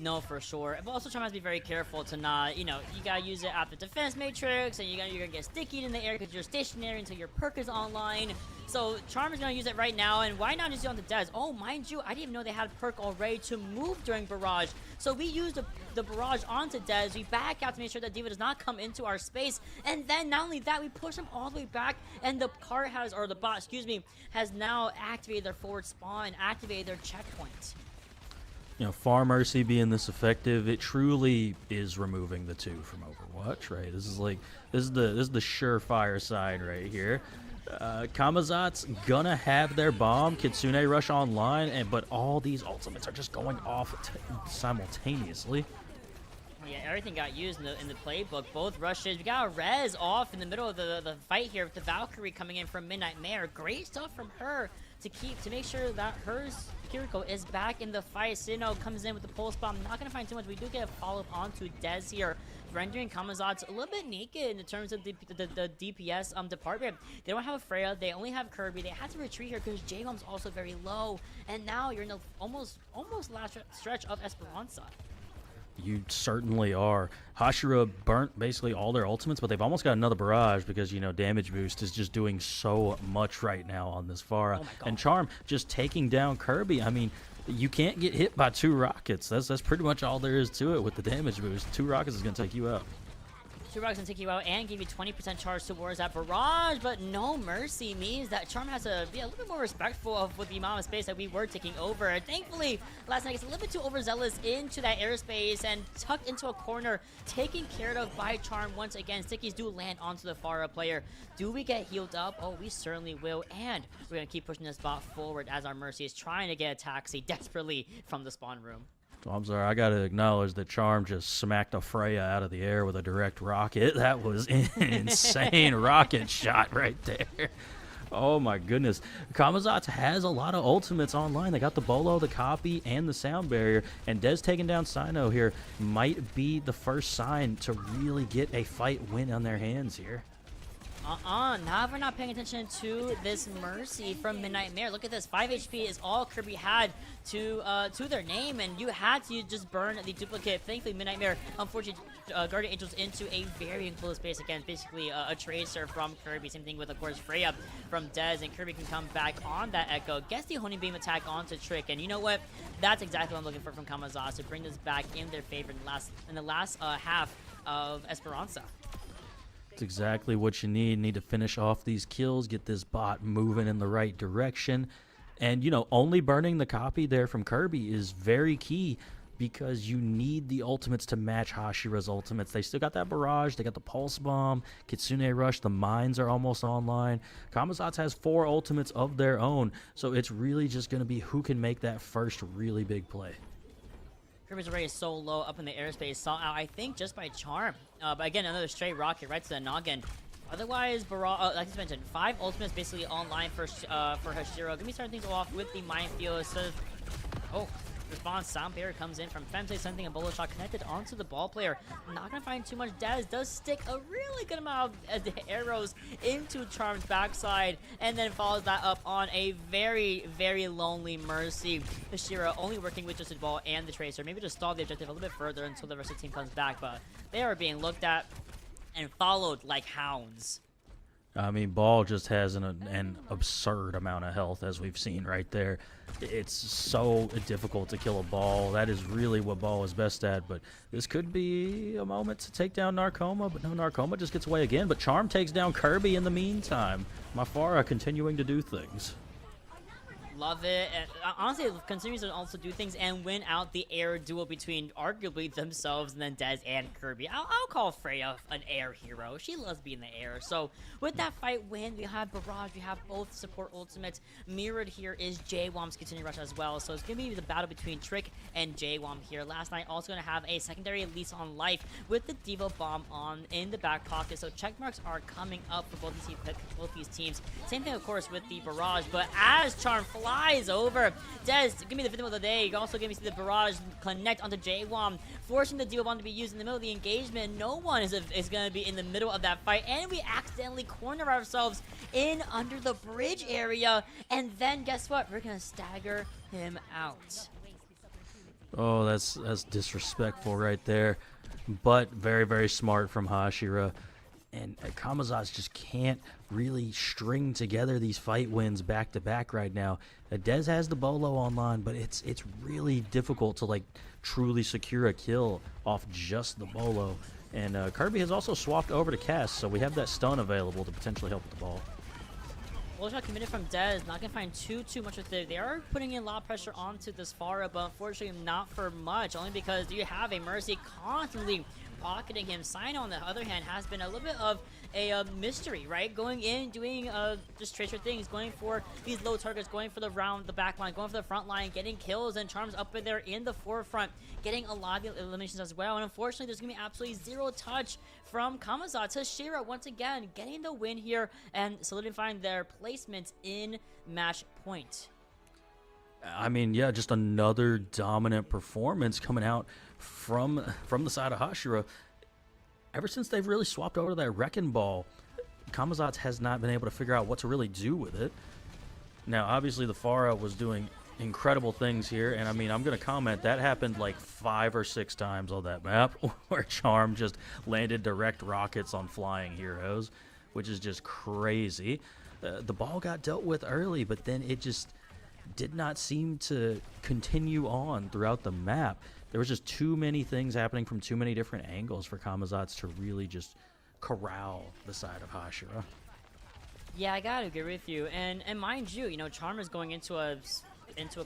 No, for sure. But also, Charm has to be very careful to not, you gotta use it at the defense matrix, and you're gonna get sticky in the air because you're stationary until your perk is online. So Charm is gonna use it right now, and why not just use it on the Dez? Oh, mind you, I didn't even know they had a perk already to move during Barrage. So we use the Barrage onto Dez, we back out to make sure that D.Va does not come into our space, and then not only that, we push him all the way back, and the cart has, or the bot, excuse me, has now activated their forward spawn, activated their checkpoint. You know, Far Mercy being this effective, it truly is removing the two from Overwatch, right? This is the surefire side right here. Camazotz gonna have their bomb, Kitsune Rush online, but all these ultimates are just going off simultaneously. Yeah, everything got used in the playbook. Both rushes. We got a res off in the middle of the fight here with the Valkyrie coming in from Midnight Mare. Great stuff from her to make sure that hers Kiriko is back in the fight. Sino comes in with the pulse bomb. Not gonna find too much. We do get a follow-up onto Dez here, rendering Camazotz a little bit naked in terms of the DPS department. They don't have a Freya. They only have Kirby. They had to retreat here because J-Bomb's also very low. And now you're in the almost last stretch of Esperanza. You certainly are. Hashira burnt basically all their ultimates, but they've almost got another barrage because, you know, damage boost is just doing so much right now on this Pharah. And Charm just taking down Kirby. I mean, you can't get hit by 2 rockets. That's pretty much all there is to it with the damage boost. 2 rockets is going to take you out. 2 rockets can take you out and give you 20% charge towards that barrage, but no mercy means that Charm has to be a little bit more respectful of with the amount of space that we were taking over. And thankfully, last night gets a little bit too overzealous into that airspace and tucked into a corner, taken care of by Charm once again. Stickies do land onto the Pharah player. Do we get healed up? Oh, we certainly will, and we're going to keep pushing this bot forward as our Mercy is trying to get a taxi desperately from the spawn room. So I'm sorry, I gotta acknowledge that Charm just smacked a Freya out of the air with a direct rocket. That was an insane rocket shot right there. Oh my goodness. Camazotz has a lot of ultimates online. They got the Bolo, the Copy, and the Sound Barrier. And Dez taking down Sino here might be the first sign to really get a fight win on their hands here. Now if we're not paying attention to this Mercy from Midnight Mare. Look at this, 5 HP is all Kirby had to their name, and you had to just burn the duplicate. Thankfully, Midnight Mare, unfortunately, Guardian Angels into a very enclosed space again. Basically, a Tracer from Kirby. Same thing with, of course, Freya from Dez, and Kirby can come back on that Echo. Gets the Honing Beam attack onto Trick, and you know what? That's exactly what I'm looking for from Camazotz to bring this back in their favor in the last half of Esperanza. It's exactly what you need. Need to finish off these kills, get this bot moving in the right direction. And, you know, only burning the Copy there from Kirby is very key because you need the ultimates to match Hashira's ultimates. They still got that barrage. They got the Pulse Bomb, Kitsune Rush. The mines are almost online. Camazotz has 4 ultimates of their own. So it's really just going to be who can make that first really big play. Kirby's already so low up in the airspace, saw out, I think, just by Charm. But again, another straight rocket right to the noggin. Otherwise, like I mentioned, 5 ultimates basically online for Hashira. Gonna be starting things off with the minefield. So, response, Sound Barrier comes in from Femte, something a bullet shot connected onto the ball player. Not gonna find too much. Dez does stick a really good amount of arrows into Charm's backside, and then follows that up on a very, very lonely Mercy. Hashira only working with just the ball and the Tracer. Maybe just stall the objective a little bit further until the rest of the team comes back, but they are being looked at and followed like hounds. I mean, Ball just has an absurd amount of health, as we've seen right there. It's so difficult to kill a Ball. That is really what Ball is best at, but this could be a moment to take down Narcoma, but no, Narcoma just gets away again, but Charm takes down Kirby in the meantime. Mafara continuing to do things. Love it. And honestly, it continues to also do things and win out the air duel between arguably themselves and then Dez and Kirby. I'll call Freya an air hero. She loves being in the air. So with that fight win, we have Barrage, we have both support ultimates. Mirrored here is J-Wom's Kitsune Rush as well. So it's going to be the battle between Trick and J-Wom here. Last night also going to have a secondary lease on life with the D.Va bomb on in the back pocket. So check marks are coming up for both these teams. Same thing, of course, with the Barrage. But as Charm flies flies over. Dez, give me the victim of the day. You also give me the barrage connect onto J-Wom, forcing the duo bomb to be used in the middle of the engagement. No one is going to be in the middle of that fight, and we accidentally corner ourselves in under the bridge area. And then guess what? We're going to stagger him out. Oh, that's disrespectful right there. But very, very smart from Hashira. And Camazotz just can't really string together these fight wins back to back right now. Dez has the bolo online, but it's really difficult to like truly secure a kill off just the bolo. And Kirby has also swapped over to Cass, so we have that stun available to potentially help with the ball. Well shot committed from Dez, not gonna find too much with it. They are putting in a lot of pressure onto this Farah, but unfortunately not for much, only because you have a Mercy constantly pocketing him. Sign on the other hand has been a little bit of a mystery, right? Going in, doing just tracer things, going for these low targets, going for the back line, going for the front line, getting kills, and Charms up in there in the forefront, getting a lot of eliminations as well. And unfortunately, there's gonna be absolutely zero touch from Camazotz. Hashira once again getting the win here and solidifying their placement in match point. I mean, yeah, just another dominant performance coming out from the side of Hashira. Ever since they've really swapped over to that Wrecking Ball, Camazotz has not been able to figure out what to really do with it. Now, obviously, the Farah was doing incredible things here, and I mean, I'm going to comment, that happened like 5 or 6 times on that map, where Charm just landed direct rockets on flying heroes, which is just crazy. The ball got dealt with early, but then it just did not seem to continue on throughout the map. There was just too many things happening from too many different angles for Camazotz to really just corral the side of Hashira. Yeah, I gotta agree with you, and mind you, Charm is going into a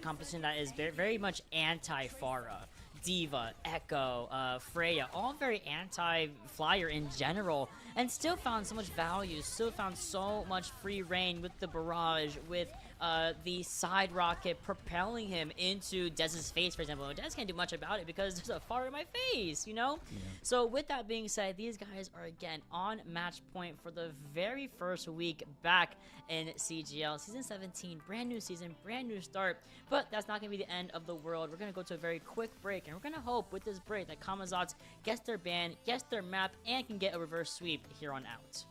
competition that is very much anti-Farah. Diva, Echo, Freya, all very anti-flyer in general, and still found so much value, still found so much free reign with the barrage, with the side rocket propelling him into Dez's face, for example. Dez can't do much about it because there's a far in my face, Yeah. So with that being said, these guys are again on match point for the very first week back in CGL Season 17. Brand new season, brand new start, but that's not going to be the end of the world. We're going to go to a very quick break, and we're going to hope with this break that Camazotz gets their ban, gets their map, and can get a reverse sweep here on out.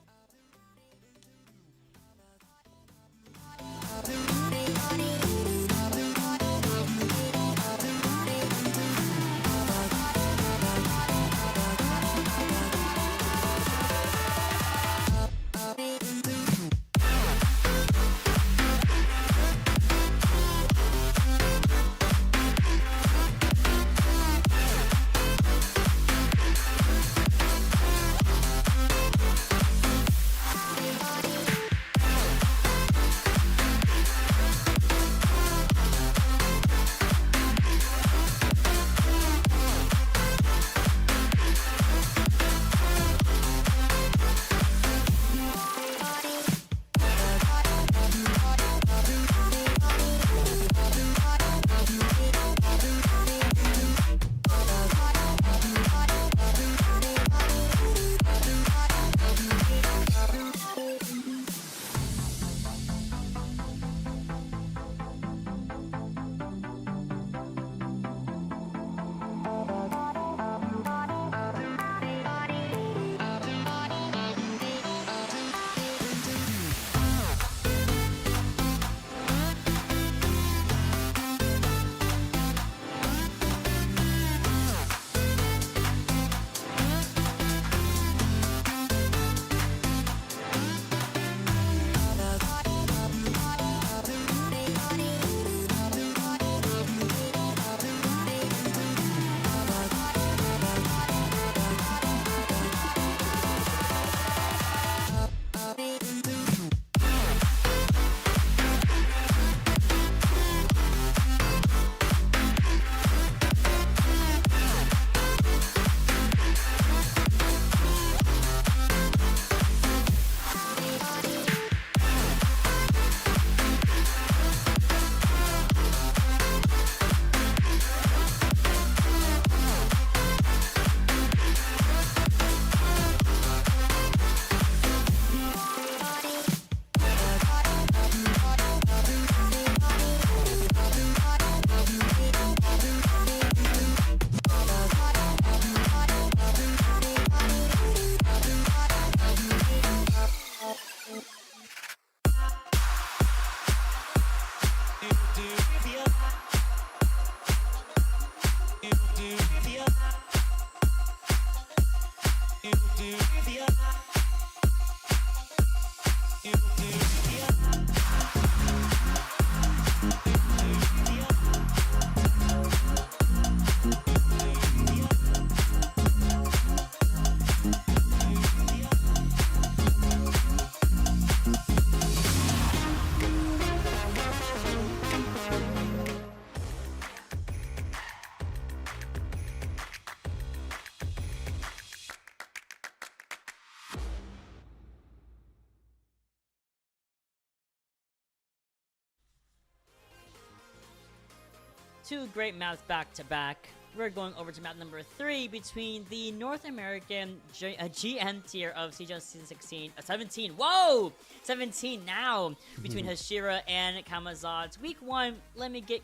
two great maps back to back. We're going over to map number 3 between the North American GM tier of CGL Season 17. Whoa! 17 now between Hashira and Camazotz. Week 1,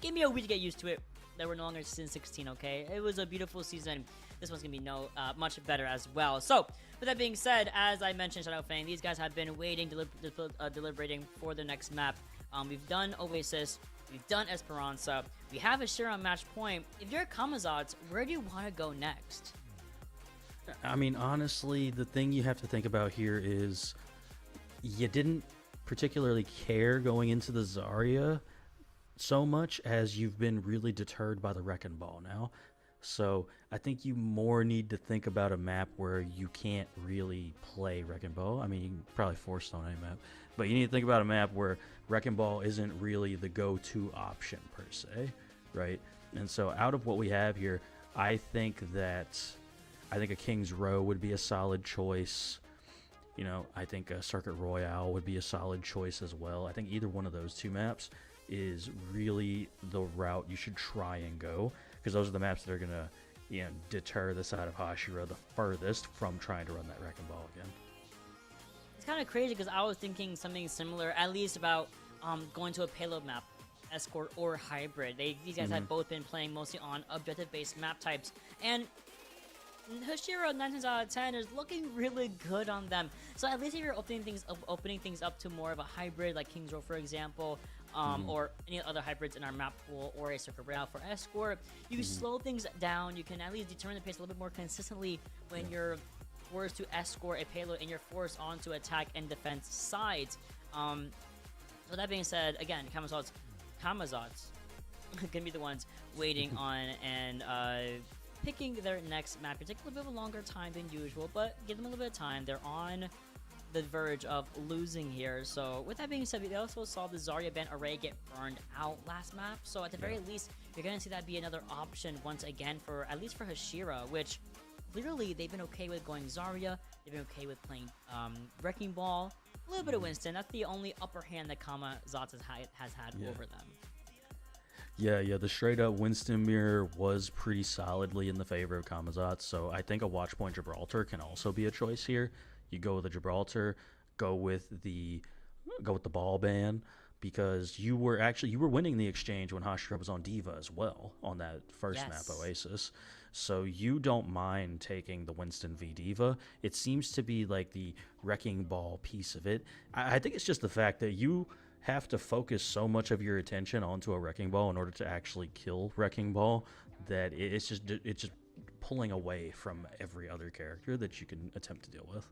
give me a week to get used to it. That we're no longer Season 16, okay? It was a beautiful season. This one's gonna be much better as well. So, with that being said, as I mentioned, Shadow Fang, these guys have been waiting, deliberating for the next map. We've done Oasis. We've done Esperanza. We have Hashira on match point. If you're Camazotz, where do you want to go next? I mean, honestly, the thing you have to think about here is you didn't particularly care going into the Zarya so much as you've been really deterred by the Wrecking Ball now. So I think you more need to think about a map where you can't really play Wrecking Ball. I mean, you can probably force on any map, but you need to think about a map where Wrecking Ball isn't really the go-to option per se, right? And so out of what we have here, I think a King's Row would be a solid choice. You know, I think a Circuit Royale would be a solid choice as well. I think either one of those two maps is really the route you should try and go, because those are the maps that are gonna, you know, deter the side of Hashira the furthest from trying to run that Wrecking Ball again. It's kind of crazy because I was thinking something similar, at least about going to a payload map, escort or hybrid. These guys have both been playing mostly on objective-based map types, and Hashira 9 times out of 10 is looking really good on them. So at least if you're opening things up to more of a hybrid, like King's Row, for example, or any other hybrids in our map pool, or a Circuit Royale for escort, you can slow things down. You can at least determine the pace a little bit more consistently when you're forced to escort a payload and you're forced onto attack and defense sides. So that being said, again, Camazotz gonna be the ones waiting on and picking their next map. It takes a little bit of a longer time than usual, but give them a little bit of time. They're on the verge of losing here. So with that being said, we also saw the Zarya ban array get burned out last map. So at the very least, you're gonna see that be another option once again for at least for Hashira, which clearly they've been okay with going Zarya. They've been okay with playing Wrecking Ball, a little bit of Winston. That's the only upper hand that Camazotz has had over them. Yeah, the straight up Winston mirror was pretty solidly in the favor of Camazotz, so I think a Watch Point Gibraltar can also be a choice here. You go with the Gibraltar, go with the ball ban, because you were winning the exchange when Hashira was on Diva as well on that first map Oasis. So you don't mind taking the Winston v Diva. It seems to be like the Wrecking Ball piece of it. I think it's just the fact that you have to focus so much of your attention onto a Wrecking Ball in order to actually kill Wrecking Ball that it's just pulling away from every other character that you can attempt to deal with.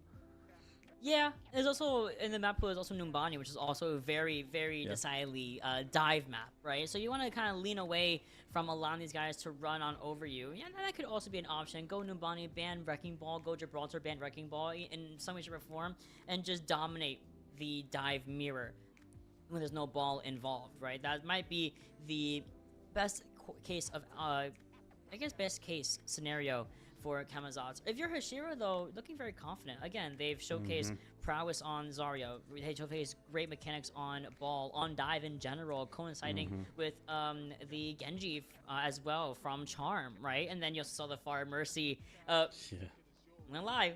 Yeah, there's also, in the map pool, there's also Numbani, which is also a very, very decidedly dive map, right? So you want to kind of lean away from allowing these guys to run on over you. Yeah, that could also be an option. Go Numbani, ban Wrecking Ball, go Gibraltar, ban Wrecking Ball in some way, shape, or form, and just dominate the dive mirror when there's no ball involved, right? That might be the best case of, best case scenario for Camazotz. If you're Hashira, though, looking very confident. Again, they've showcased prowess on Zarya. They showcased great mechanics on ball, on dive in general, coinciding with the Genji as well from Charm, right? And then you also saw the Far Mercy. I'm gonna lie,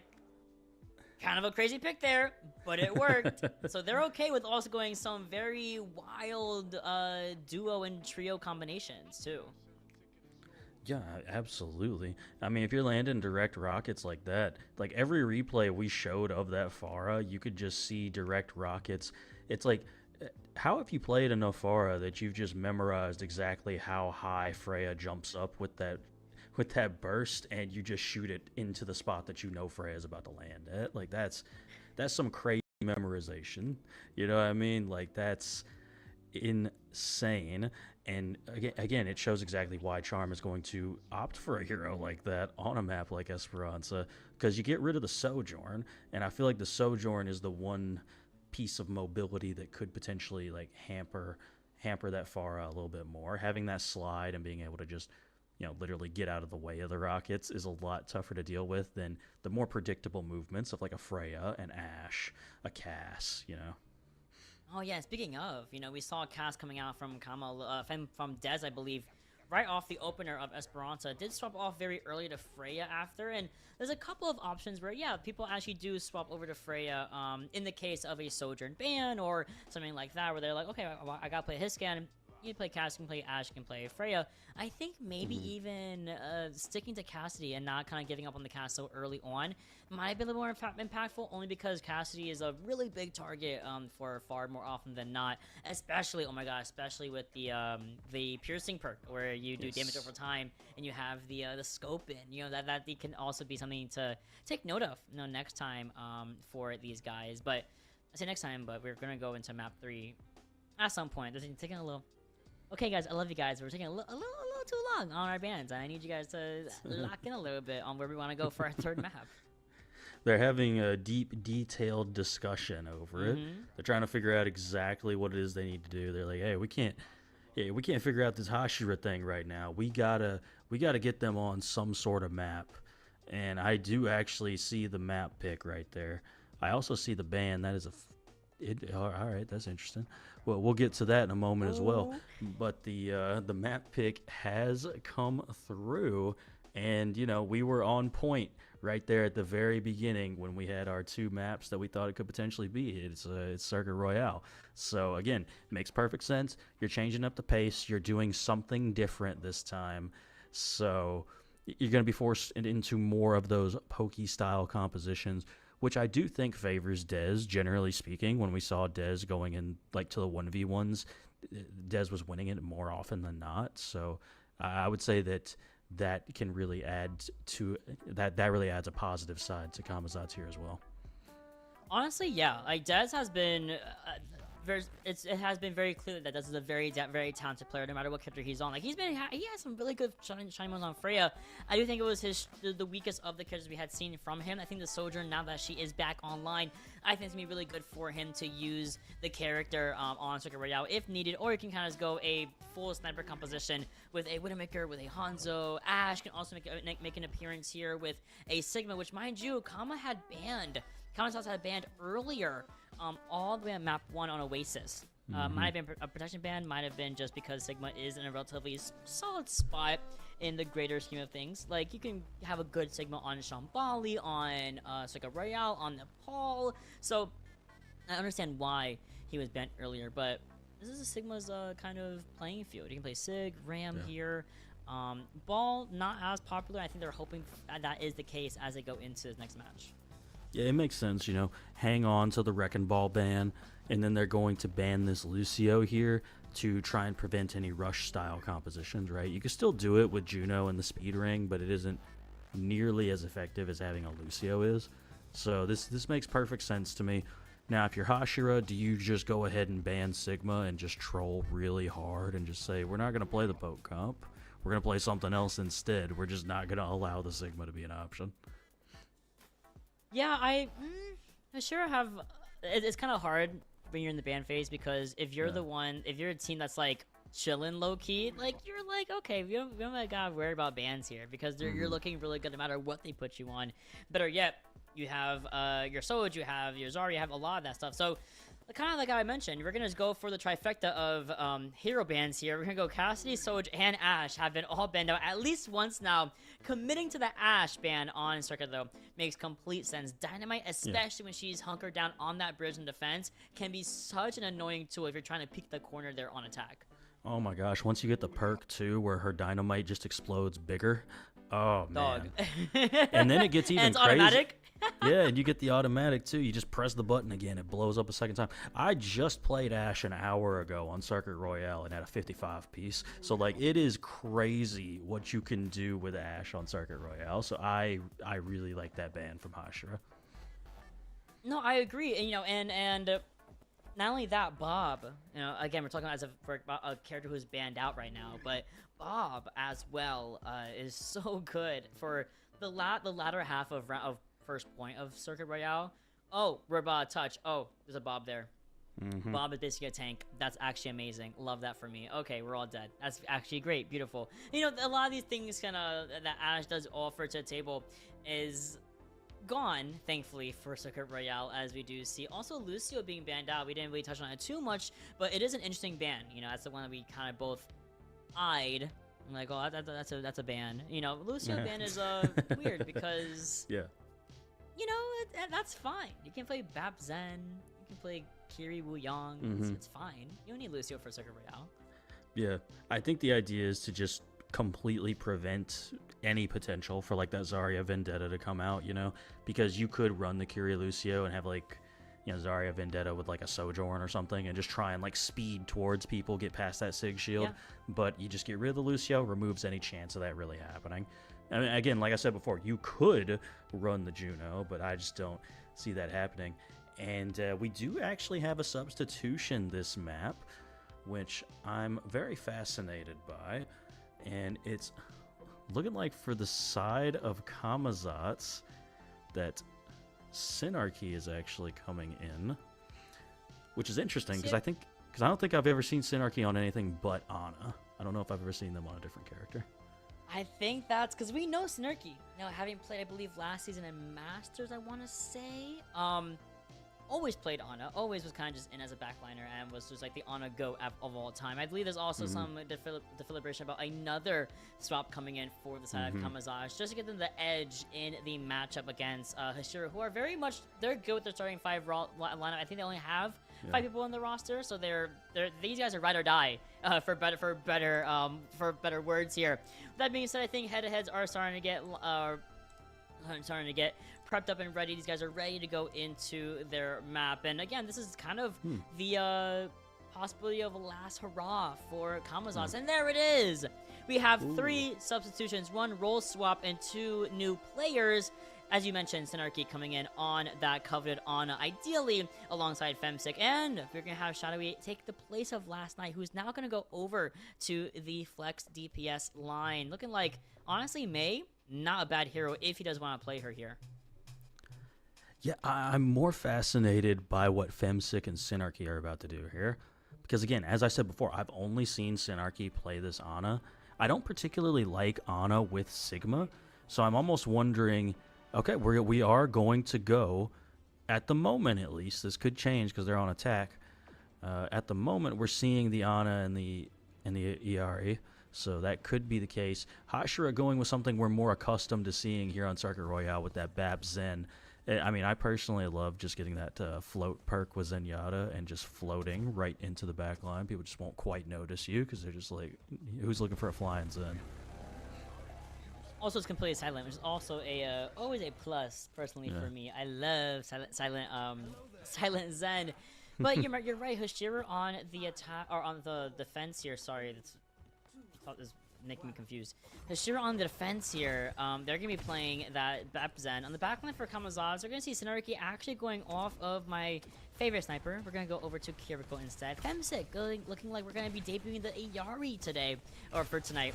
kind of a crazy pick there, but it worked. So they're okay with also going some very wild duo and trio combinations too. Yeah, absolutely. I mean, if you're landing direct rockets like that, like every replay we showed of that Pharah, you could just see direct rockets. It's like, how have you played enough Pharah that you've just memorized exactly how high Freya jumps up with that burst, and you just shoot it into the spot that you know Freya's about to land at? Like, that's some crazy memorization. You know what I mean? Like, that's insane. And again, it shows exactly why Charm is going to opt for a hero like that on a map like Esperanza, because you get rid of the Sojourn, and I feel like the Sojourn is the one piece of mobility that could potentially like hamper that Pharah a little bit more. Having that slide and being able to just, you know, literally get out of the way of the rockets is a lot tougher to deal with than the more predictable movements of like a Freya, an Ashe, a Cass, you know. Oh yeah, speaking of, you know, we saw Cass coming out from from Dez, I believe, right off the opener of Esperanza, did swap off very early to Freya after, and there's a couple of options where, yeah, people actually do swap over to Freya in the case of a Sojourn ban or something like that, where they're like, okay, I gotta play his scan. You play Cass, can play Ash, can play Freya. I think maybe even sticking to Cassidy and not kind of giving up on the Cass so early on might be a little more impactful, only because Cassidy is a really big target for far more often than not. Especially, oh my god, especially with the piercing perk where you do damage over time and you have the scope in. You know that can also be something to take note of. You know, next time for these guys. But I say next time, but we're gonna go into map 3 at some point. This is taking a little. Okay, guys, I love you guys. We're taking a little too long on our bans, and I need you guys to lock in a little bit on where we want to go for our third map. They're having a deep, detailed discussion over it. They're trying to figure out exactly what it is they need to do. They're like, hey, we can't figure out this Hashira thing right now. We gotta get them on some sort of map. And I do actually see the map pick right there. I also see the ban. That is all right, that's interesting. Well, we'll get to that in a moment as well. But the map pick has come through, and you know, we were on point right there at the very beginning when we had our 2 maps that we thought it could potentially be. It's Circuit Royale. So again, makes perfect sense. You're changing up the pace. You're doing something different this time. So you're going to be forced into more of those pokey style compositions, which I do think favors Dez, generally speaking. When we saw Dez going in like to the 1v1s, Dez was winning it more often than not. So I would say that can really add to that really adds a positive side to Camazotz here as well. Honestly, yeah. Like Dez has been it has been very clear that Dez is a very talented player, no matter what character he's on. Like he has some really good shiny moves on Freya. I do think it was the weakest of the characters we had seen from him. I think the Sojourn, now that she is back online, I think it's gonna be really good for him to use the character on Circuit Royale if needed, or you can kind of go a full sniper composition with a Widowmaker, with a Hanzo. Ash can also make an appearance here with a Sigma, which, mind you, Camazotz had banned earlier, all the way on map 1 on Oasis. Might have been a protection ban, might have been just because Sigma is in a relatively solid spot in the greater scheme of things. Like, you can have a good Sigma on Shambali, on Circuit Royale, on Nepal. So I understand why he was banned earlier, but this is a Sigma's kind of playing field. You can play Sig, Ram here. Ball, not as popular. I think they're hoping that is the case as they go into this next match. Yeah, it makes sense, you know, hang on to the Wrecking Ball ban, and then they're going to ban this Lucio here to try and prevent any rush-style compositions, right? You can still do it with Juno and the Speed Ring, but it isn't nearly as effective as having a Lucio is. So this makes perfect sense to me. Now, if you're Hashira, do you just go ahead and ban Sigma and just troll really hard and just say, we're not going to play the poke comp, we're going to play something else instead, we're just not going to allow the Sigma to be an option? Yeah, I sure have. It's kind of hard when you're in the ban phase, because if you're if you're a team that's like chilling low key, like you're like, okay, we don't gotta worry about bans here, because you're looking really good no matter what they put you on. Better yet, you have your Soj, you have your Zarya, you have a lot of that stuff. So kind of like I mentioned, we're gonna go for the trifecta of hero bans here. We're gonna go Cassidy, Soj, and Ash have been all banned out at least once now. Committing to the Ash ban on Circuit, though, makes complete sense. Dynamite, especially when she's hunkered down on that bridge in defense, can be such an annoying tool if you're trying to peek the corner there on attack. Oh my gosh, once you get the perk too where her dynamite just explodes bigger, oh man. And then it gets even and it's crazy. Automatic. Yeah, and you get the automatic too. You just press the button again, it blows up a second time. I just played Ash an hour ago on Circuit Royale and had a 55 piece. So like, it is crazy what you can do with Ash on Circuit Royale. So I really like that ban from Hashira. No, I agree. And, you know, and not only that, Bob, you know, again, we're talking about a character who's banned out right now, but Bob as well is so good for the latter half of first point of Circuit Royale. Oh, Robot touch. Oh, there's a Bob there. Bob is basically a tank. That's actually amazing. Love that for me. Okay, we're all dead. That's actually great. Beautiful. You know, a lot of these things kind of that Ash does offer to the table is gone, thankfully, for Circuit Royale, as we do see. Also, Lucio being banned out. We didn't really touch on it too much, but it is an interesting ban. You know, that's the one that we kind of both eyed. I'm like, oh, that's a ban. You know, Lucio ban is weird because Yeah. you know that's fine. You can play Bap Zen, you can play Kiri Wu Yang. It's fine. You don't need Lucio for Circuit Royale. Yeah, I think the idea is to just completely prevent any potential for like that Zarya Vendetta to come out, you know, because you could run the Kyrie Lucio and have like, you know, Zarya Vendetta with like a Sojourn or something and just try and like speed towards people, get past that Sig shield. Yeah. But you just get rid of the Lucio, removes any chance of that really happening. I mean, again, like I said before, you could run the Juno, but I just don't see that happening. And we do actually have a substitution this map, which I'm very fascinated by. And it's looking like for the side of Camazotz that Synarchy is actually coming in, which is interesting because I don't think I've ever seen Synarchy on anything but Ana. I don't know if I've ever seen them on a different character. I think that's because we know Snurky. You know, having played, I believe, last season in Masters, I want to say. Always played Ana. Always was kind of just in as a backliner and was just like the Ana GOAT of all time. I believe there's also some deliberation about another swap coming in for the side of Camazotz just to get them the edge in the matchup against Hashira, who are very much, they're good with their starting 5 lineup. I think they only have 5 people in the roster, so these guys are ride or die for better words here. That being said, I think head-to-heads are starting to get prepped up and ready. These guys are ready to go into their map. And again, this is kind of the possibility of a last hurrah for Camazotz. And there it is. We have 3 substitutions, 1 role swap, and 2 new players. As you mentioned, Synarchy coming in on that coveted Ana, ideally alongside Femsick. And we're going to have Shadowy take the place of last night, who's now going to go over to the Flex DPS line. Looking like, honestly, Mei, not a bad hero if he does want to play her here. Yeah, I'm more fascinated by what Femsick and Synarchy are about to do here. Because again, as I said before, I've only seen Synarchy play this Ana. I don't particularly like Ana with Sigma, so I'm almost wondering, okay, we are going to go, at the moment at least, this could change because they're on attack. At the moment, we're seeing the Ana and the ERE, so that could be the case. Hashira going with something we're more accustomed to seeing here on Circuit Royale with that Bap Zen. I mean, I personally love just getting that float perk with Zenyatta and just floating right into the back line. People just won't quite notice you because they're just like, who's looking for a flying Zen? Also, it's completely silent, which is also always a plus personally for me. I love silent Zen. But you're right. Hashira on the attack or on the defense here. Sorry, that's making me confused. Hashira on the defense here. They're gonna be playing that Bap Zen on the backline for Camazotz. They're gonna see Synarchy actually going off of my favorite sniper. We're gonna go over to Kiriko instead. Femsick looking like we're gonna be debuting the Ayari today or for tonight.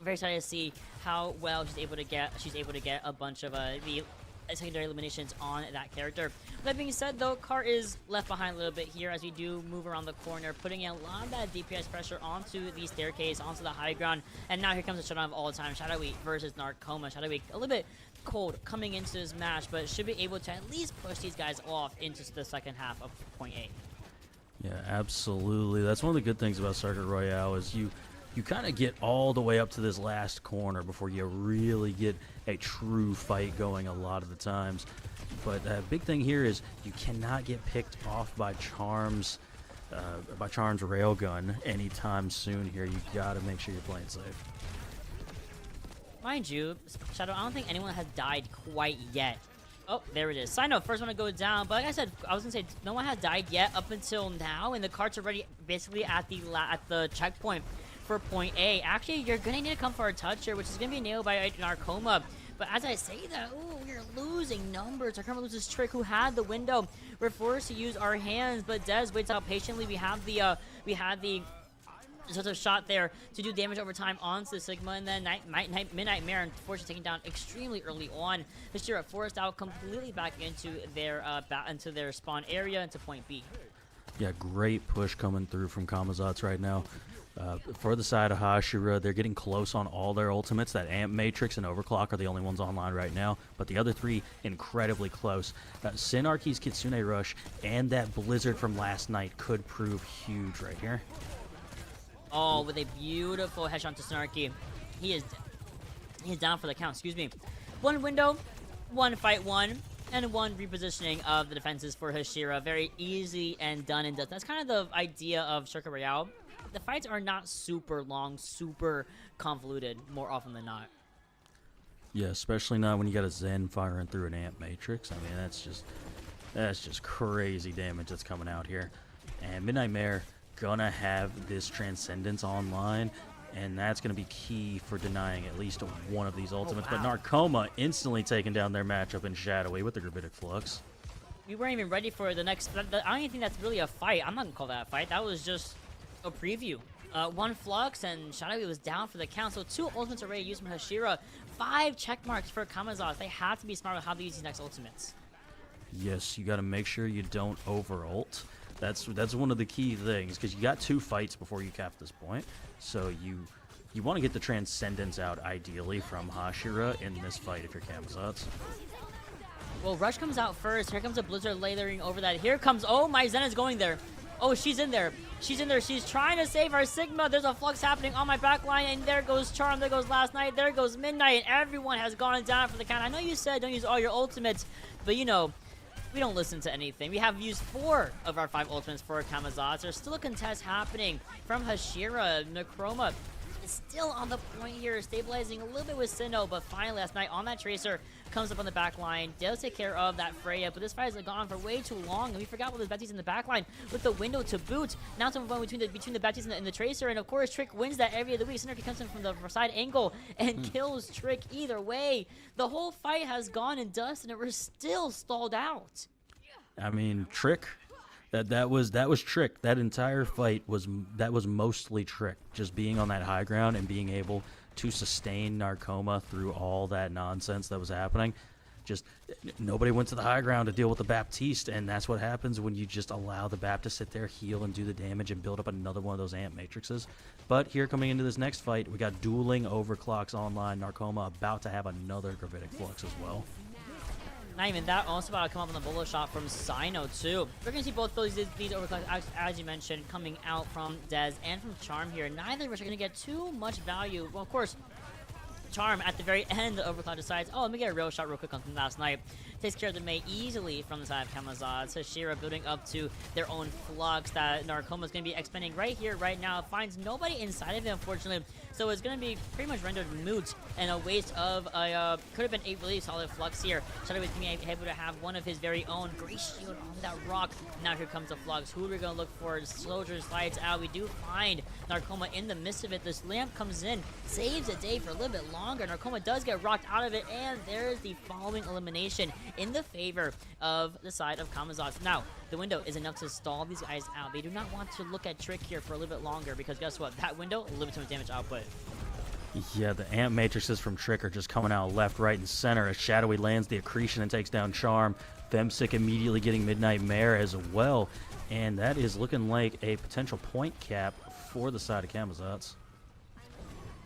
Very excited to see how well she's able to get a bunch of the secondary eliminations on that character. That being said, though, Cart is left behind a little bit here as we do move around the corner, putting in a lot of that DPS pressure onto the staircase, onto the high ground. And now here comes the shutdown of all time, Shadowy versus Narcoma. Shadowy a little bit cold coming into this match, but should be able to at least push these guys off into the second half of point A. Yeah, absolutely. That's one of the good things about Circuit Royale is you kind of get all the way up to this last corner before you really get a true fight going a lot of the times. But the big thing here is you cannot get picked off by Charm's railgun anytime soon here. You got to make sure you're playing safe. Mind you, Shadow, I don't think anyone has died quite yet. Oh, there it is. Sign up, first one to go down. But like I said, I was gonna say no one has died yet up until now, and the cart's already basically at the checkpoint for point A. Actually, you're gonna need to come for a touch here, which is gonna be nailed by Narcoma. But as I say that, we're losing numbers. Narcoma loses Trick, who had the window. We're forced to use our hands, but Dez waits out patiently. We had the sort of shot there to do damage over time onto the Sigma, and then Midnight Mare, unfortunately, taken down extremely early on. This year, forced out completely back into their spawn area, into point B. Yeah, great push coming through from Camazotz right now. For the side of Hashira, they're getting close on all their ultimates. That Amp Matrix and Overclock are the only ones online right now, but the other 3 incredibly close. Synarchy's Kitsune Rush and that Blizzard from last night could prove huge right here. Oh, with a beautiful headshot to Snarky. He is down for the count, excuse me. One window, one fight one, and one repositioning of the defenses for Hashira. Very easy and done and dusted. That's kind of the idea of Circuit Royale. The fights are not super long, super convoluted, more often than not. Yeah, especially not when you got a Zen firing through an Amp Matrix. I mean, that's just crazy damage that's coming out here. And Midnight Mare gonna have this Transcendence online, and that's going to be key for denying at least one of these ultimates. wow. But Narcoma instantly taking down their matchup in Shadowy with the Gravitic Flux. We weren't even ready for the next... I don't even think that's really a fight. I'm not going to call that a fight. That was just a preview. One Flux, and Shadowy was down for the count. So 2 ultimates already used from Hashira. 5 check marks for Camazotz. They have to be smart with how they use these next ultimates. Yes, you got to make sure you don't over-ult. That's one of the key things, because you got 2 fights before you cap this point. So you want to get the Transcendence out, ideally, from Hashira in this fight if you're Camazotz. Well, Rush comes out first. Here comes a Blizzard layering over that. Here comes... Oh, my Zen is going there. Oh, she's in there. She's in there. She's trying to save our Sigma. There's a Flux happening on my back line, and there goes Charm. There goes Last Night. There goes Midnight. Everyone has gone down for the count. I know you said don't use all your ultimates, but, you know... We don't listen to anything. We have used 4 of our 5 ultimates for Camazotz. There's still a contest happening from Hashira. Necroma is still on the point here, stabilizing a little bit with Sinnoh, but finally Last Night on that Tracer comes up on the back line, does take care of that Freya, but this fight has gone on for way too long, and we forgot what the Baptiste in the back line with the window to boot. Now someone between the Baptiste and the Tracer, and of course Trick wins that every other week. Synergy comes in from the side angle and kills Trick either way. The whole fight has gone in dust, and we're still stalled out. I mean, Trick, that was Trick. That entire fight was mostly Trick, just being on that high ground and being able to sustain Narcoma through all that nonsense that was happening. Just nobody went to the high ground to deal with the Baptiste, and that's what happens when you just allow the Bap to sit there, heal, and do the damage and build up another one of those Amp Matrixes. But here coming into this next fight, we got dueling overclocks online. Narcoma about to have another Gravitic Flux as well. Not even that, also about to come up on the bullet shot from Sinnoh too. We're going to see both these overclocks, as you mentioned, coming out from Dez and from Charm here. Neither of us are going to get too much value. Well, of course, Charm at the very end, the overclock decides, oh, let me get a real shot real quick on Last Night. Takes care of the Mei easily from the side of Camazotz. Hashira building up to their own Flux that Narcoma's going to be expending right here, right now. Finds nobody inside of it, unfortunately. So it's going to be pretty much rendered moot and a waste of a, could have been a really solid Flux here. Shadow was being able to have one of his very own. Great shield on that rock. Now here comes the Flux. Who are we going to look for? Soldier slides out. We do find Narcoma in the midst of it. This lamp comes in, saves the day for a little bit longer. Narcoma does get rocked out of it, and there's the following elimination in the favor of the side of Camazotz. Now, the window is enough to stall these guys out. They do not want to look at Trick here for a little bit longer, because guess what? That window, a little bit too much damage output. Yeah, the Amp Matrices from Trick are just coming out left, right, and center as Shadowy lands the Accretion and takes down Charm. Femsick immediately getting Midnight Mare as well, and that is looking like a potential point cap for the side of Camazotz.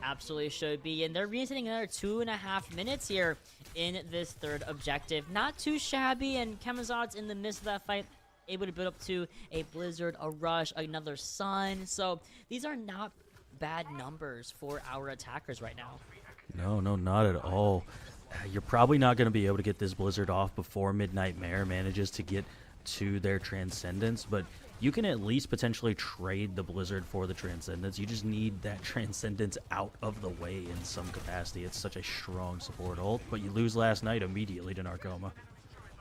Absolutely should be, and they're resetting another 2.5 minutes here in this third objective. Not too shabby, and Camazotz in the midst of that fight able to build up to a Blizzard, a Rush, another Sun. So these are not bad numbers for our attackers right now. No, not at all. You're probably not going to be able to get this Blizzard off before Midnight Mare manages to get to their Transcendence, but you can at least potentially trade the Blizzard for the Transcendence. You just need that Transcendence out of the way in some capacity. It's such a strong support ult, but you lose Last Night immediately to Narcoma.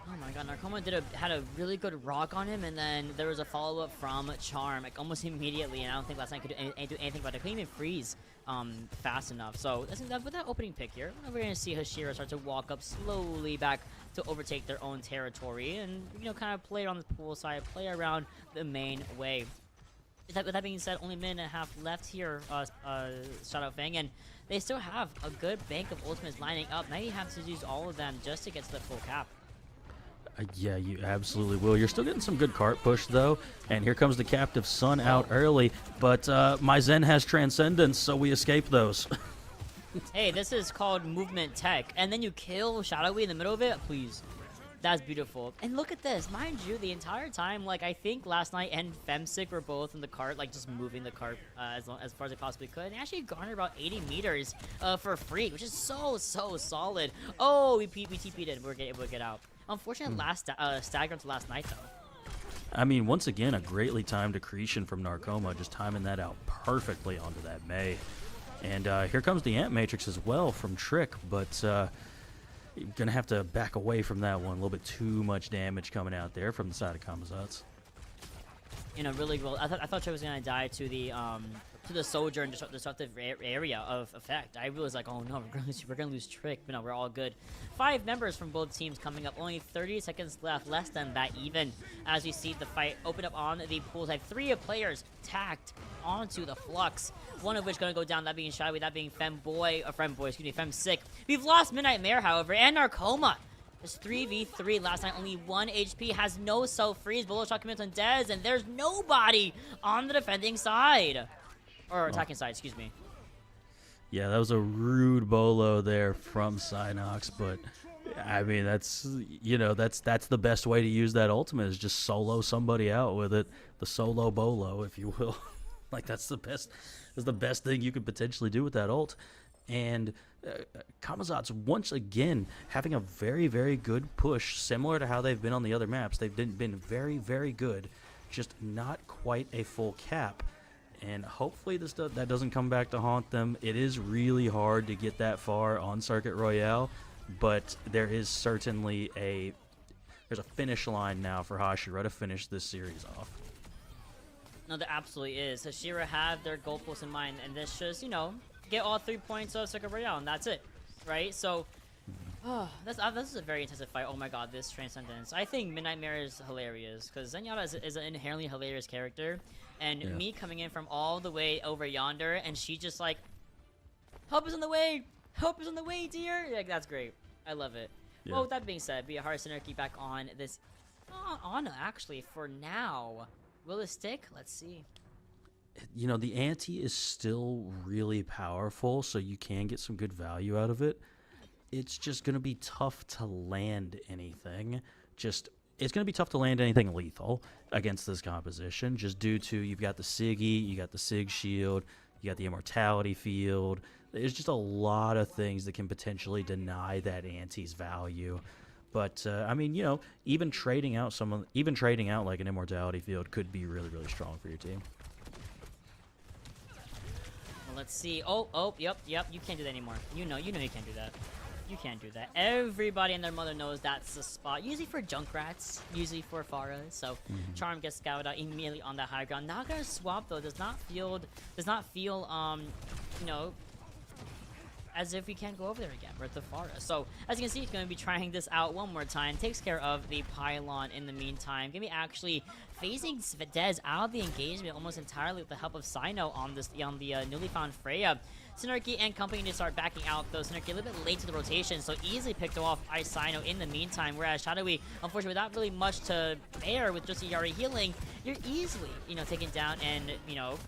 Oh my god, Narcoma had a really good rock on him, and then there was a follow-up from Charm, like almost immediately, and I don't think Last Night could do anything about it. Couldn't even freeze fast enough. So with that opening pick here, we're going to see Hashira start to walk up slowly back to overtake their own territory, and kind of play on the pool side, play around the main way. With that being said, only a minute and a half left here, Shadow Fang, and they still have a good bank of ultimates lining up. Now you have to use all of them just to get to the full cap. Yeah, you absolutely will. You're still getting some good cart push, though. And here comes the Captive Sun out early. But my Zen has Transcendence, so we escape those. Hey, this is called movement tech. And then you kill Shadowy in the middle of it? Please. That's beautiful. And look at this. Mind you, the entire time, like, I think last night and Femsick were both in the cart, like, just moving the cart as far as they possibly could. And actually garnered about 80 meters for free, which is so solid. Oh, we TP'd it. We're able to get out. Unfortunately, last stagger to last night, though. I mean, once again, a greatly timed accretion from Narcoma, just timing that out perfectly onto that Mei. And here comes the Ant Matrix as well from Trick, but you're going to have to back away from that one. A little bit too much damage coming out there from the side of Camazotz. You know, really well. I thought Trick was going to die to the soldier and disruptive area of effect. I was like, oh no, we're gonna lose Trick, but no, we're all good. 5 members from both teams coming up, only 30 seconds left, less than that even, as we see the fight open up on the pool side. 3 players tacked onto the Flux, one of which gonna go down, that being Shyway, that being Femsick. We've lost Midnight Mare, however, and Narcoma. It's 3v3 last night, only 1 HP, has no self-freeze, bullet shot commits on Dez, and there's nobody on the defending side. Or attacking side, excuse me. Yeah, that was a rude bolo there from Synox, but I mean, that's, you know, that's the best way to use that ultimate, is just solo somebody out with it. The solo bolo, if you will. Like, that's the best thing you could potentially do with that ult. And Camazotz, once again, having a very, very good push, similar to how they've been on the other maps. They've been very, very good, just not quite a full cap. And hopefully that doesn't come back to haunt them. It is really hard to get that far on Circuit Royale, but there is certainly there's a finish line now for Hashira to finish this series off. No, there absolutely is. Hashira have their goalposts in mind, and this just, you know, get all 3 points of Circuit Royale, and that's it, right? So, this is a very intensive fight. Oh my god, this Transcendence. I think Midnight Mare is hilarious, because Zenyatta is an inherently hilarious character, and me coming in from all the way over yonder, and she just like, help is on the way! Help is on the way, dear! Like, that's great. I love it. Yeah. Well, with that being said, Be a Hard Synergy back on this, actually, for now. Will it stick? Let's see. You know, the ante is still really powerful, so you can get some good value out of it. It's just going to be tough to land anything. It's going to be tough to land anything lethal against this composition, just due to you've got the Siggy, you got the Sig Shield, you got the Immortality Field. There's just a lot of things that can potentially deny that ante's value. But I mean, you know, even trading out like an Immortality Field could be really, really strong for your team. Well, let's see. Oh, yep. You can't do that anymore. You know you can't do that. You can't do that. Everybody and their mother knows that's the spot. Usually for Junkrats, usually for Pharah. So Charm gets scouted out immediately on the high ground. Not gonna swap though. Does not feel you know, as if we can't go over there again. We're at the Pharah. So as you can see, he's gonna be trying this out one more time. Takes care of the pylon in the meantime. Gonna be actually phasing Dez out of the engagement almost entirely with the help of Sino on the newly found Freya. Synergy and company need to start backing out, though. Synergy a little bit late to the rotation, so easily picked off by Sino in the meantime, whereas Shadowy, unfortunately, without really much to bear with just a Yari healing, you're easily, you know, taken down and, you know,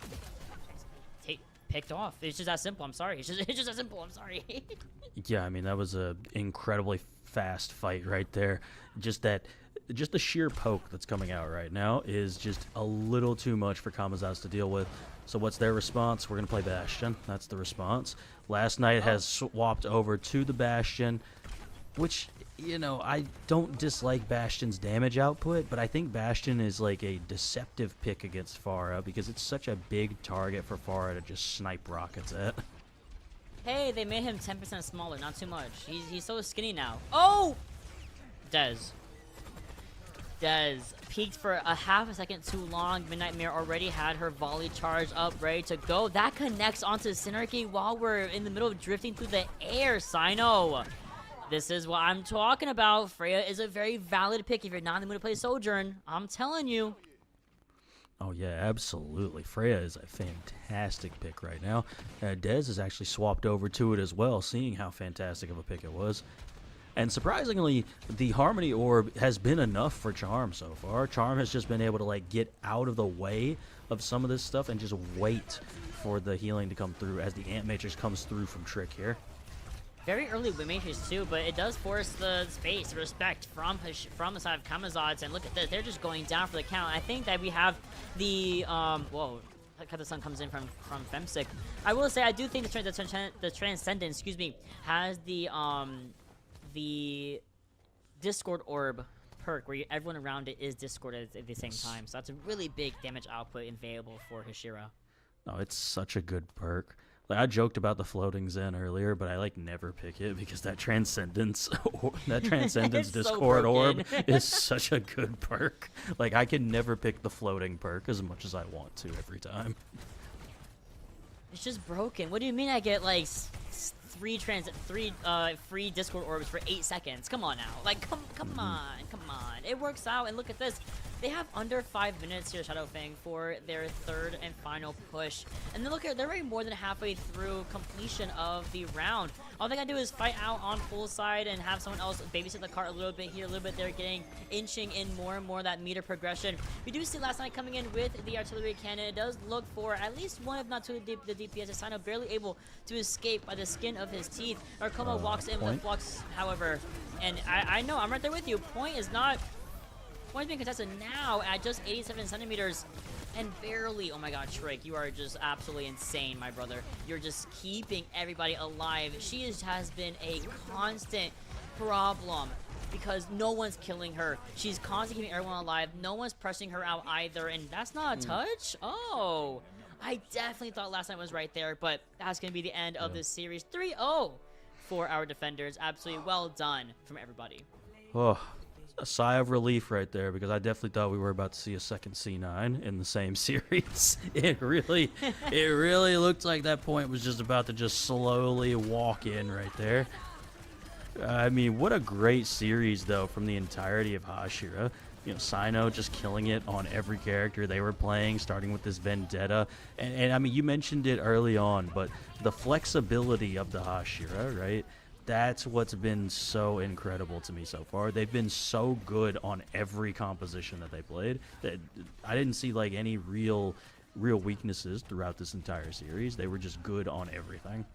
picked off. It's just that simple, I'm sorry. It's just that simple, I'm sorry. Yeah, I mean, that was a incredibly fast fight right there. Just the sheer poke that's coming out right now is just a little too much for Camazotz to deal with. So what's their response? We're going to play Bastion. That's the response. Last night has swapped over to the Bastion, which, you know, I don't dislike Bastion's damage output, but I think Bastion is like a deceptive pick against Pharah because it's such a big target for Pharah to just snipe rockets at. Hey, they made him 10% smaller, not too much. He's so skinny now. Oh! Dez peeked for a half a second too long. Midnight Mare already had her volley charge up, ready to go. That connects onto Synergy while we're in the middle of drifting through the air. Sino. This is what I'm talking about. Freya is a very valid pick if you're not in the mood to play Sojourn. I'm telling you. Oh, yeah, absolutely. Freya is a fantastic pick right now. Dez has actually swapped over to it as well, seeing how fantastic of a pick it was. And surprisingly, the Harmony Orb has been enough for Charm so far. Charm has just been able to like get out of the way of some of this stuff and just wait for the healing to come through as the Ant Matrix comes through from Trick here. very early win matrix too, but it does force the space, the respect from the side of Camazotz. And look at this, they're just going down for the count. I think that we have the whoa. How the sun comes in from Femsick. I will say I do think the Transcendence, excuse me, has the Discord Orb perk where everyone around it is discorded at the same time. So that's a really big damage output available for Hashira. No, it's such a good perk. Like, I joked about the floating Zen earlier, but I like never pick it because that Transcendence Discord Orb is such a good perk. Like, I can never pick the floating perk as much as I want to every time. It's just broken. What do you mean I get like three free Discord orbs for 8 seconds? Come on now. Like, come on. It works out, and look at this. They have under 5 minutes here, Shadowfang, for their third and final push. And then look at, they're already more than halfway through completion of the round. All they gotta do is fight out on full side and have someone else babysit the cart a little bit here, a little bit there, inching in more and more that meter progression. We do see last night coming in with the artillery cannon. It does look for at least one, if not two, the DPS. Asano barely able to escape by the skin of his teeth. Narcoma walks in with a flux, however, and I know, I'm right there with you. Point is being contested now at just 87 centimeters and barely. Oh my god, Trick, you are just absolutely insane, my brother. You're just keeping everybody alive. She has been a constant problem because no one's killing her. She's constantly keeping everyone alive. No one's pressing her out either, and that's not a touch? Oh, I definitely thought last night was right there, but that's going to be the end of this series. 3-0 for our defenders. Absolutely well done from everybody. Oh, a sigh of relief right there, because I definitely thought we were about to see a second C9 in the same series. It really looked like that point was just about to just slowly walk in right there. I mean, what a great series, though, from the entirety of Hashira. You know, Sino just killing it on every character they were playing, starting with this Vendetta. And I mean, you mentioned it early on, but the flexibility of the Hashira, right? That's what's been so incredible to me so far. They've been so good on every composition that they played. That I didn't see like any real weaknesses throughout this entire series. They were just good on everything.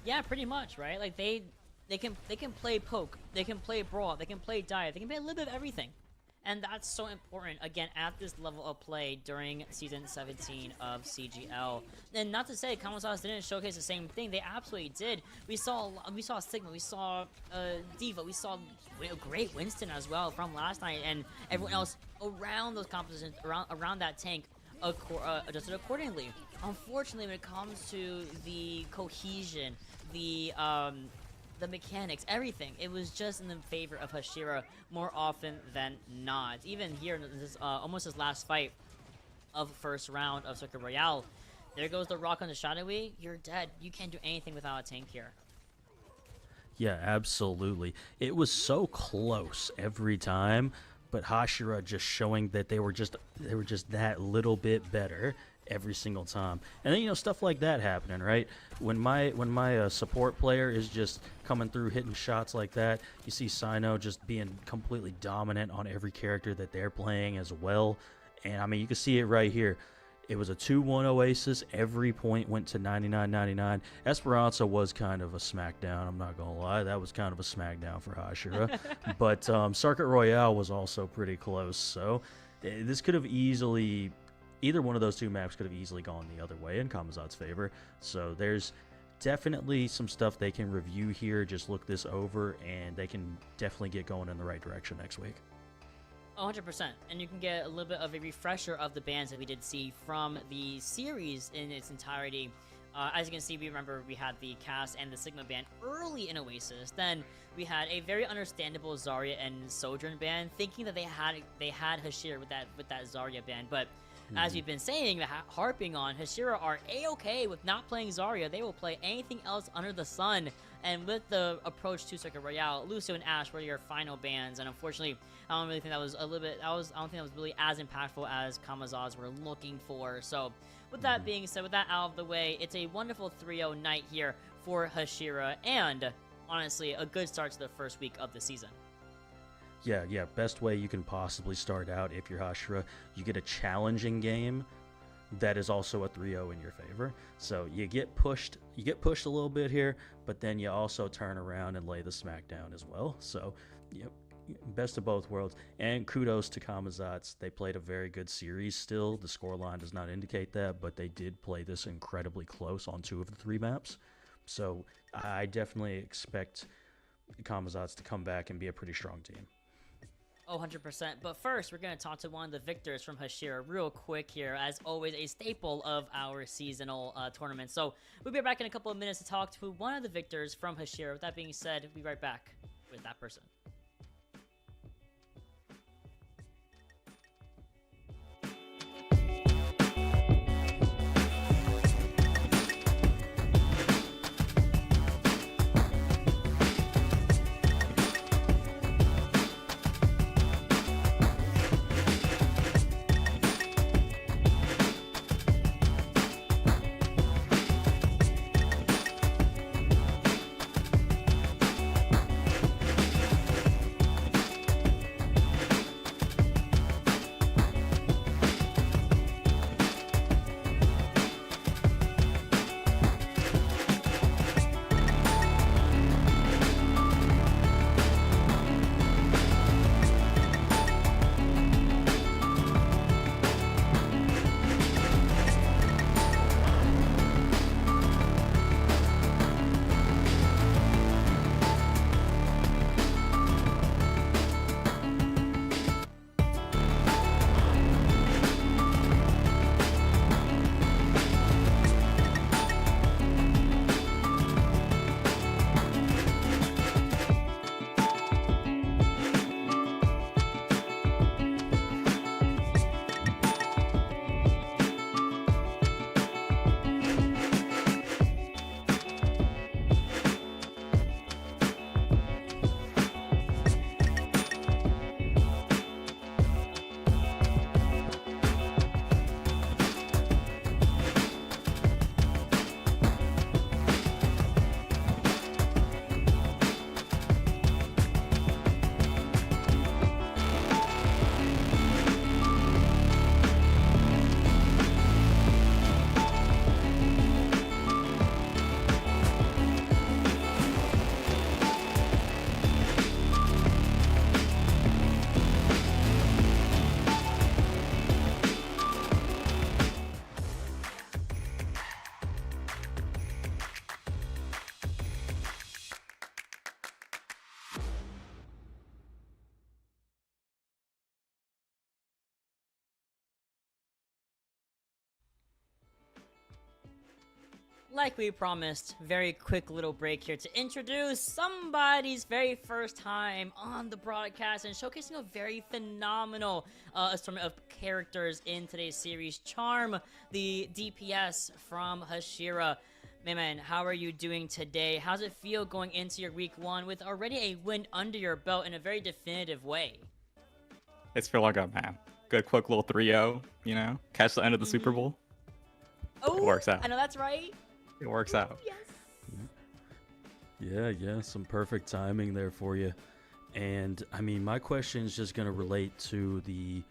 Yeah, pretty much, right? Like they can play poke, they can play brawl, they can play dive, they can play a little bit of everything. And that's so important, again, at this level of play during Season 17 of CGL. And not to say Camazotz didn't showcase the same thing. They absolutely did. We saw Sigma, we saw Diva, we saw a great Winston as well from last night, and everyone else around those compositions, around that tank, adjusted accordingly. Unfortunately, when it comes to the cohesion, the mechanics, everything, it was just in the favor of Hashira more often than not. Even here in this almost his last fight of first round of Circuit Royale, there goes the rock on the Shadowy. You're dead. You can't do anything without a tank here. Yeah, absolutely. It was so close every time, but Hashira just showing that they were just that little bit better every single time. And then, you know, stuff like that happening, right? When my support player is just coming through hitting shots like that, you see Sino just being completely dominant on every character that they're playing as well. And I mean, you can see it right here. It was a 2-1 Oasis. Every point went to 99-99. Esperanza was kind of a smackdown, I'm not gonna lie. That was kind of a smackdown for Hashira. But Circuit Royale was also pretty close, so this could have easily, either one of those two maps could have easily gone the other way in Camazotz's favor. So there's definitely some stuff they can review here, just look this over, and they can definitely get going in the right direction next week. 100%, and you can get a little bit of a refresher of the bans that we did see from the series in its entirety. As you can see, we had the Cass and the Sigma ban early in Oasis. Then we had a very understandable Zarya and Sojourn ban, thinking that they had Hashira with that Zarya ban, but as we've been saying, harping on, Hashira are a-okay with not playing Zarya. They will play anything else under the sun. And with the approach to Circuit Royale, Lucio and Ashe were your final bans. And unfortunately, I don't really think that was I don't think that was really as impactful as Camazotz were looking for. So with that being said, with that out of the way, it's a wonderful 3-0 night here for Hashira. And honestly, a good start to the first week of the season. Yeah, best way you can possibly start out if you're Hashira. You get a challenging game that is also a 3-0 in your favor. So you get pushed a little bit here, but then you also turn around and lay the smack down as well. So, best of both worlds. And kudos to Camazotz. They played a very good series still. The scoreline does not indicate that, but they did play this incredibly close on 2 of the 3 maps. So I definitely expect Camazotz to come back and be a pretty strong team. Oh, 100%. But first, we're going to talk to one of the victors from Hashira real quick here. As always, a staple of our seasonal tournament. So we'll be back in a couple of minutes to talk to one of the victors from Hashira. With that being said, we'll be right back with that person. Like we promised, very quick little break here to introduce somebody's very first time on the broadcast and showcasing a very phenomenal assortment of characters in today's series. Charm, the DPS from Hashira. Man, how are you doing today? How's it feel going into your week 1 with already a win under your belt in a very definitive way? It's feeling good, man. Good quick little 3-0, you know? Catch the end of the Super Bowl. Oh, It works out. I know that's right. It works out. Yes. Yeah, some perfect timing there for you. And I mean, my question is just going to relate to the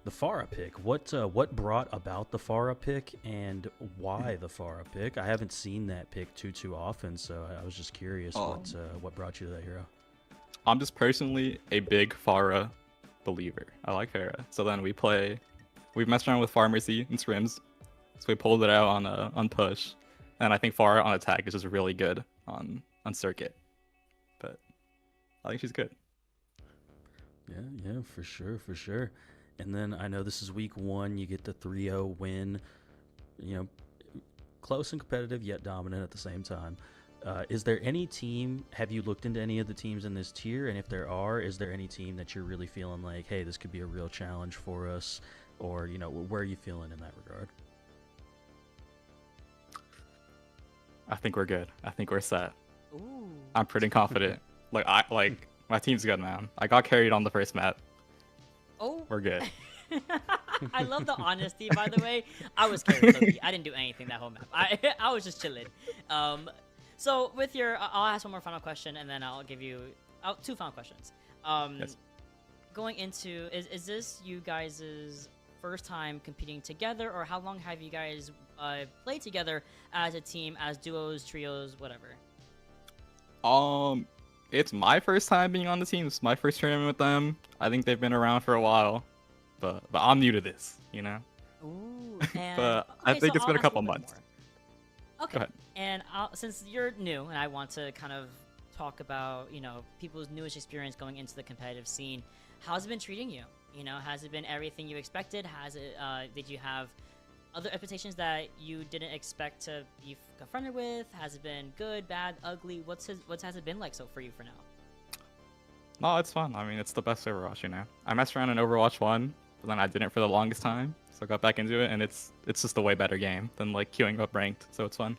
Pharah pick. What brought about the Pharah pick and why the Pharah pick? I haven't seen that pick too often, so I was just curious what brought you to that hero. I'm just personally a big Pharah believer. I like Pharah. So then we've messed around with Pharmacy and Scrims. So we pulled it out on push. And I think Pharah on attack is just really good on circuit. But I think she's good. Yeah, for sure. And then I know this is week 1. You get the 3-0 win. You know, close and competitive, yet dominant at the same time. Is there any team, have you looked into any of the teams in this tier? And if there are, is there any team that you're really feeling like, hey, this could be a real challenge for us? Or, you know, where are you feeling in that regard? I think we're good. I think we're set. Ooh. I'm pretty confident. My team's good, man. I got carried on the first map. Oh. We're good. I love the honesty, by the way. I was carried, Loki. I didn't do anything that whole map. I was just chilling. So with your, I'll ask one more final question, and then I'll give you 2 final questions. Yes. Going into, is this you guys' first time competing together, or how long have you guys played together as a team, as duos, trios, whatever? It's my first time being on the team. It's my first tournament with them. I think they've been around for a while, but I'm new to this, you know. Ooh, and But I okay, think so it's been I'll a couple ask little bit months. more. Okay, Go ahead. and since you're new, and I want to kind of talk about, you know, people's newest experience going into the competitive scene, how's it been treating you? You know, has it been everything you expected? Has it? Did you have other expectations that you didn't expect to be confronted with? Has it been good, bad, ugly? What has it been like so for you for now? No, it's fun. I mean, it's the best Overwatch, you know. I messed around in Overwatch 1, but then I didn't for the longest time, so I got back into it, and it's just a way better game than like queuing up ranked, so it's fun.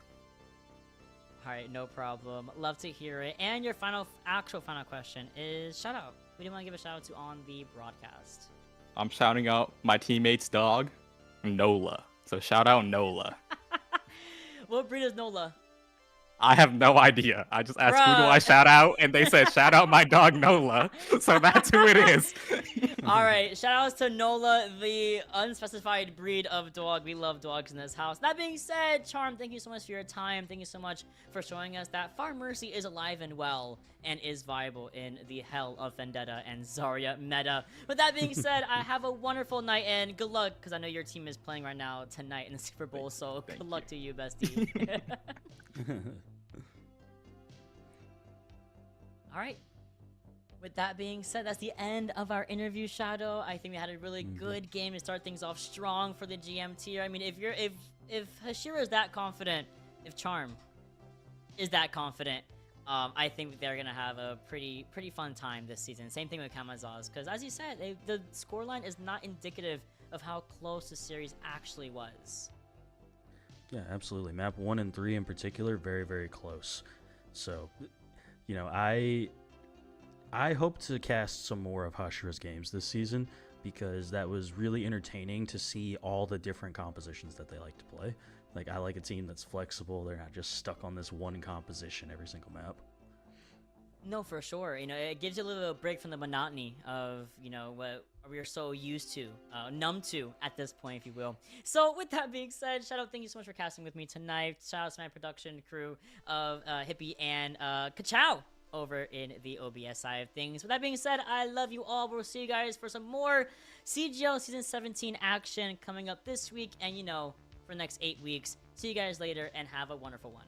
All right, no problem. Love to hear it. And your actual final question is shout out. Who do you want to give a shout out to on the broadcast? I'm shouting out my teammate's dog, Nola. So shout out Nola. What breed is Nola? I have no idea. I just asked who do Bruh. I shout out, and they said shout out my dog Nola. So that's who it is. All right, shout outs to Nola, the unspecified breed of dog. We love dogs in this house. That being said, Charm, thank you so much for your time. Thank you so much for showing us that Far Mercy is alive and well and is viable in the hell of Vendetta and Zarya meta. With that being said, I have a wonderful night and good luck, because I know your team is playing right now tonight in the Super Bowl, so good luck to you, bestie. All right. With that being said, that's the end of our interview, Shadow. I think we had a really good game to start things off strong for the GM tier. I mean, if Hashira is that confident, if Charm is that confident, I think they're gonna have a pretty fun time this season. Same thing with Camazotz, because as you said, the scoreline is not indicative of how close the series actually was. Yeah, absolutely. Map 1 and 3 in particular, very, very close. So, you know, I hope to cast some more of Hashira's games this season, because that was really entertaining to see all the different compositions that they like to play. Like, I like a team that's flexible. They're not just stuck on this one composition every single map. No, for sure. You know, it gives you a little break from the monotony of, you know, what we're so used to, numb to at this point, if you will. So with that being said, shout out, thank you so much for casting with me tonight. Shout out to my production crew of Hippie and Kachow over in the OBS side of things. With that being said, I love you all. We'll see you guys for some more CGL Season 17 action coming up this week and, you know, for the next 8 weeks. See you guys later and have a wonderful one.